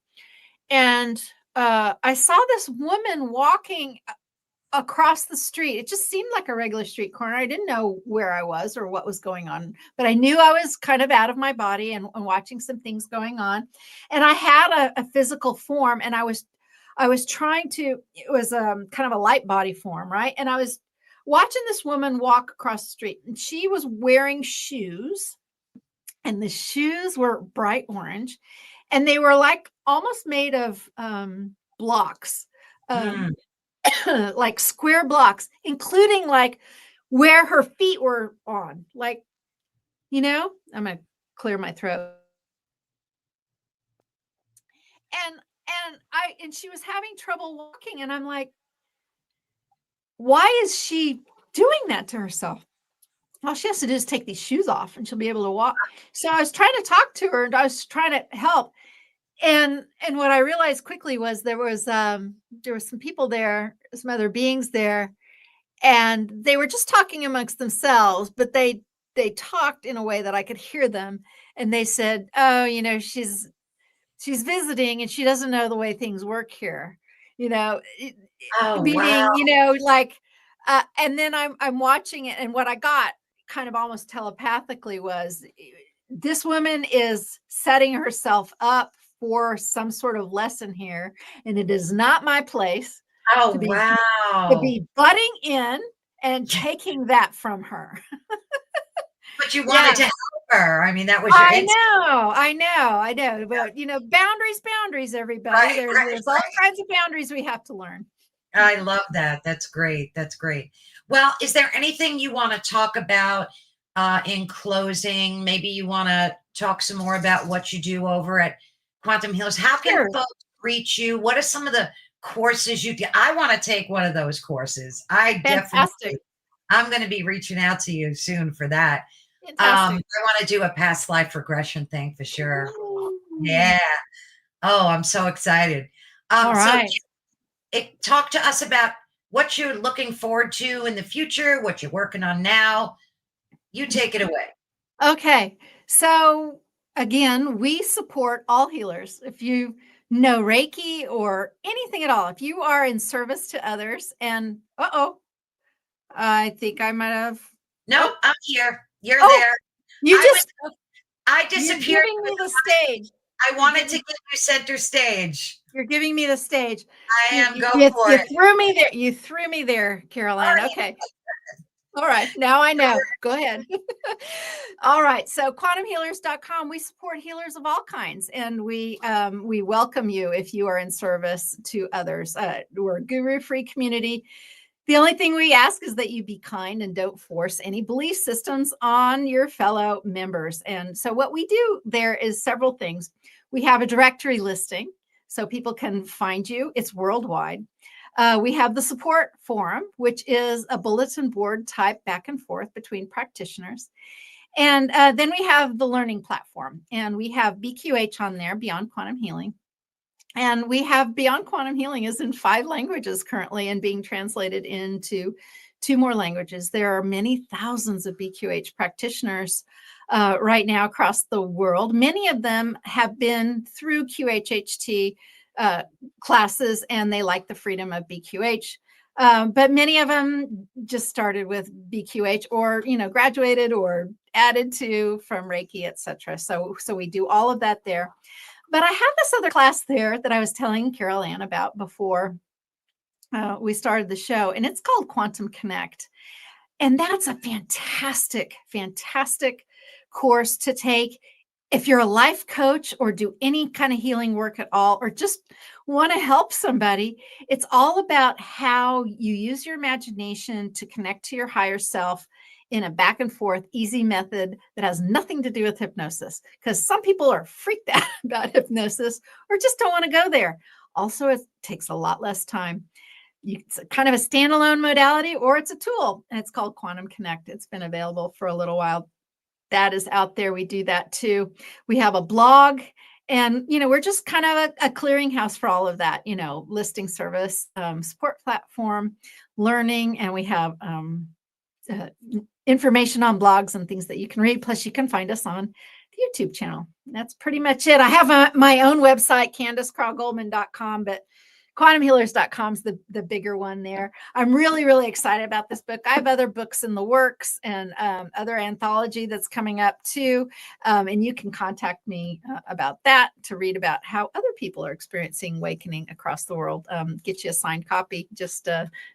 and I saw this woman walking across the street. It just seemed like a regular street corner. I didn't know where I was or what was going on, but I knew I was kind of out of my body and watching some things going on. And I had a physical form, and I was trying to. It was kind of a light body form, right? And I was watching this woman walk across the street, and she was wearing shoes, and the shoes were bright orange, and they were like almost made of blocks. Mm. Like square blocks, including like where her feet were on. Like, I'm gonna clear my throat. And she was having trouble walking, and I'm like, why is she doing that to herself? All she has to do is take these shoes off, and she'll be able to walk. So I was trying to talk to her, and I was trying to help. And what I realized quickly was there was some people there, some other beings there, and they were just talking amongst themselves, but they talked in a way that I could hear them. And they said, oh, she's visiting, and she doesn't know the way things work here, Oh, wow. meaning, like, and then I'm watching it, and what I got kind of almost telepathically was, this woman is setting herself up for some sort of lesson here, and it is not my place Oh, to wow. be butting in and taking that from her. But you Yeah, wanted to help her. I mean, that was your instinct. I know. But boundaries, everybody. Right, There's all kinds of boundaries we have to learn. I love that. That's great. That's great. Well, is there anything you want to talk about in closing? Maybe you want to talk some more about what you do over at Quantum Healers. How can Sure. folks reach you? What are some of the courses you do? I want to take one of those courses. I definitely. Fantastic. I'm going to be reaching out to you soon for that. I Fantastic. want to do a past life regression thing for sure. Ooh. Yeah. Oh, I'm so excited. All So right. talk to us about what you're looking forward to in the future, what you're working on now. You take it away. Okay. So again, we support all healers. If you know Reiki or anything at all, if you are in service to others, and I think I might have. Nope, Oh, I'm here. You're oh, there. you I just I you're disappeared giving me because the stage. I You're wanted to giving give you center stage. you're giving me the stage. I You am. you, Go you, for you it. threw me there. You threw me there, All Caroline. right. Okay. All right. Now I know. Go ahead. All right. So quantumhealers.com, we support healers of all kinds, and we welcome you if you are in service to others. We're a guru-free community. The only thing we ask is that you be kind and don't force any belief systems on your fellow members. And so what we do there is several things. We have a directory listing so people can find you. It's worldwide. We have the support forum, which is a bulletin board type back and forth between practitioners. And then we have the learning platform, and we have BQH on there, Beyond Quantum Healing. And we have Beyond Quantum Healing is in 5 languages currently and being translated into 2 more languages. There are many thousands of BQH practitioners right now across the world. Many of them have been through QHHT classes, and they like the freedom of BQH. But many of them just started with BQH, or graduated or added to from Reiki, etc. So we do all of that there. But I have this other class there that I was telling Carol Ann about before we started the show, and it's called Quantum Connect. And that's a fantastic, fantastic course to take if you're a life coach or do any kind of healing work at all, or just want to help somebody. It's all about how you use your imagination to connect to your higher self in a back and forth, easy method that has nothing to do with hypnosis. Because some people are freaked out about hypnosis or just don't want to go there. Also, it takes a lot less time. It's kind of a standalone modality, or it's a tool, and it's called Quantum Connect. It's been available for a little while. That is out there. We do that too. We have a blog, and we're just kind of a clearinghouse for all of that. Listing service, support platform, learning, and we have information on blogs and things that you can read. Plus, you can find us on the YouTube channel. That's pretty much it. I have my own website, CandaceCraw-Goldman.com, but quantumhealers.com is the bigger one there. I'm really, really excited about this book. I have other books in the works and other anthology that's coming up too. And you can contact me about that to read about how other people are experiencing awakening across the world. Get you a signed copy. Just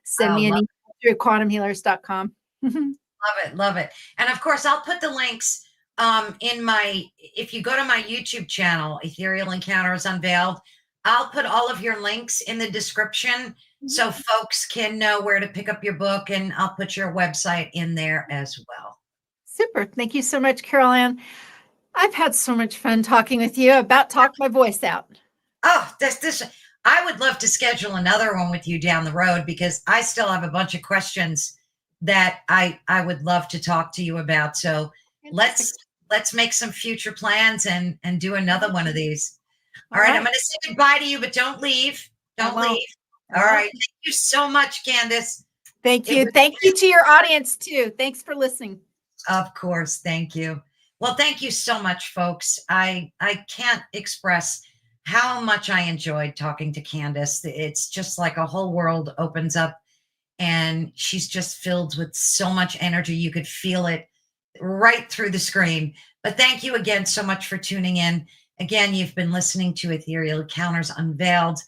send me an email through quantumhealers.com. Love it. Love it. And of course, I'll put the links if you go to my YouTube channel, Ethereal Encounters Unveiled, I'll put all of your links in the description so folks can know where to pick up your book, and I'll put your website in there as well. Super. Thank you so much, Carol Ann. I've had so much fun talking with you. About talk my voice out. Oh, this. I would love to schedule another one with you down the road, because I still have a bunch of questions that I would love to talk to you about. So let's make some future plans and do another one of these. All right. I'm going to say goodbye to you, but don't leave. Don't leave. All right. Thank you so much, Candace. Thank you. Thank you to your audience too. Thanks for listening. Of course. Thank you. Well, thank you so much, folks. I can't express how much I enjoyed talking to Candace. It's just like a whole world opens up, and she's just filled with so much energy. You could feel it right through the screen. But thank you again so much for tuning in. Again, you've been listening to Ethereal Encounters Unveiled,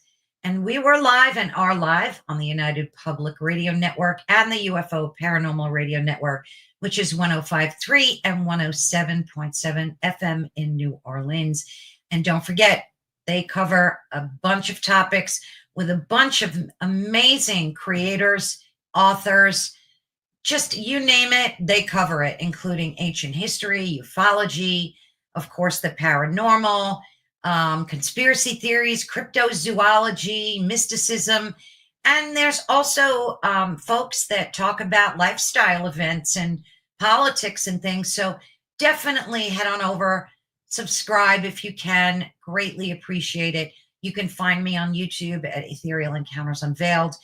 and we were live and are live on the United Public Radio Network and the UFO Paranormal Radio Network, which is 105.3 and 107.7 FM in New Orleans. And don't forget, they cover a bunch of topics with a bunch of amazing creators, authors, just you name it, they cover it, including ancient history, ufology, of course, the paranormal, conspiracy theories, cryptozoology, mysticism, And there's also folks that talk about lifestyle events and politics and things. So definitely head on over, subscribe if you can. Greatly appreciate it. You can find me on YouTube at Ethereal Encounters Unveiled.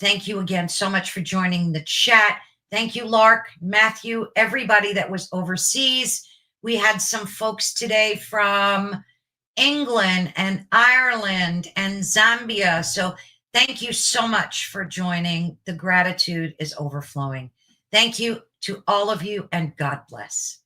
Thank you again so much for joining the chat. Thank you, Lark, Matthew, everybody that was overseas. We had some folks today from England and Ireland and Zambia. So thank you so much for joining. The gratitude is overflowing. Thank you to all of you, and God bless.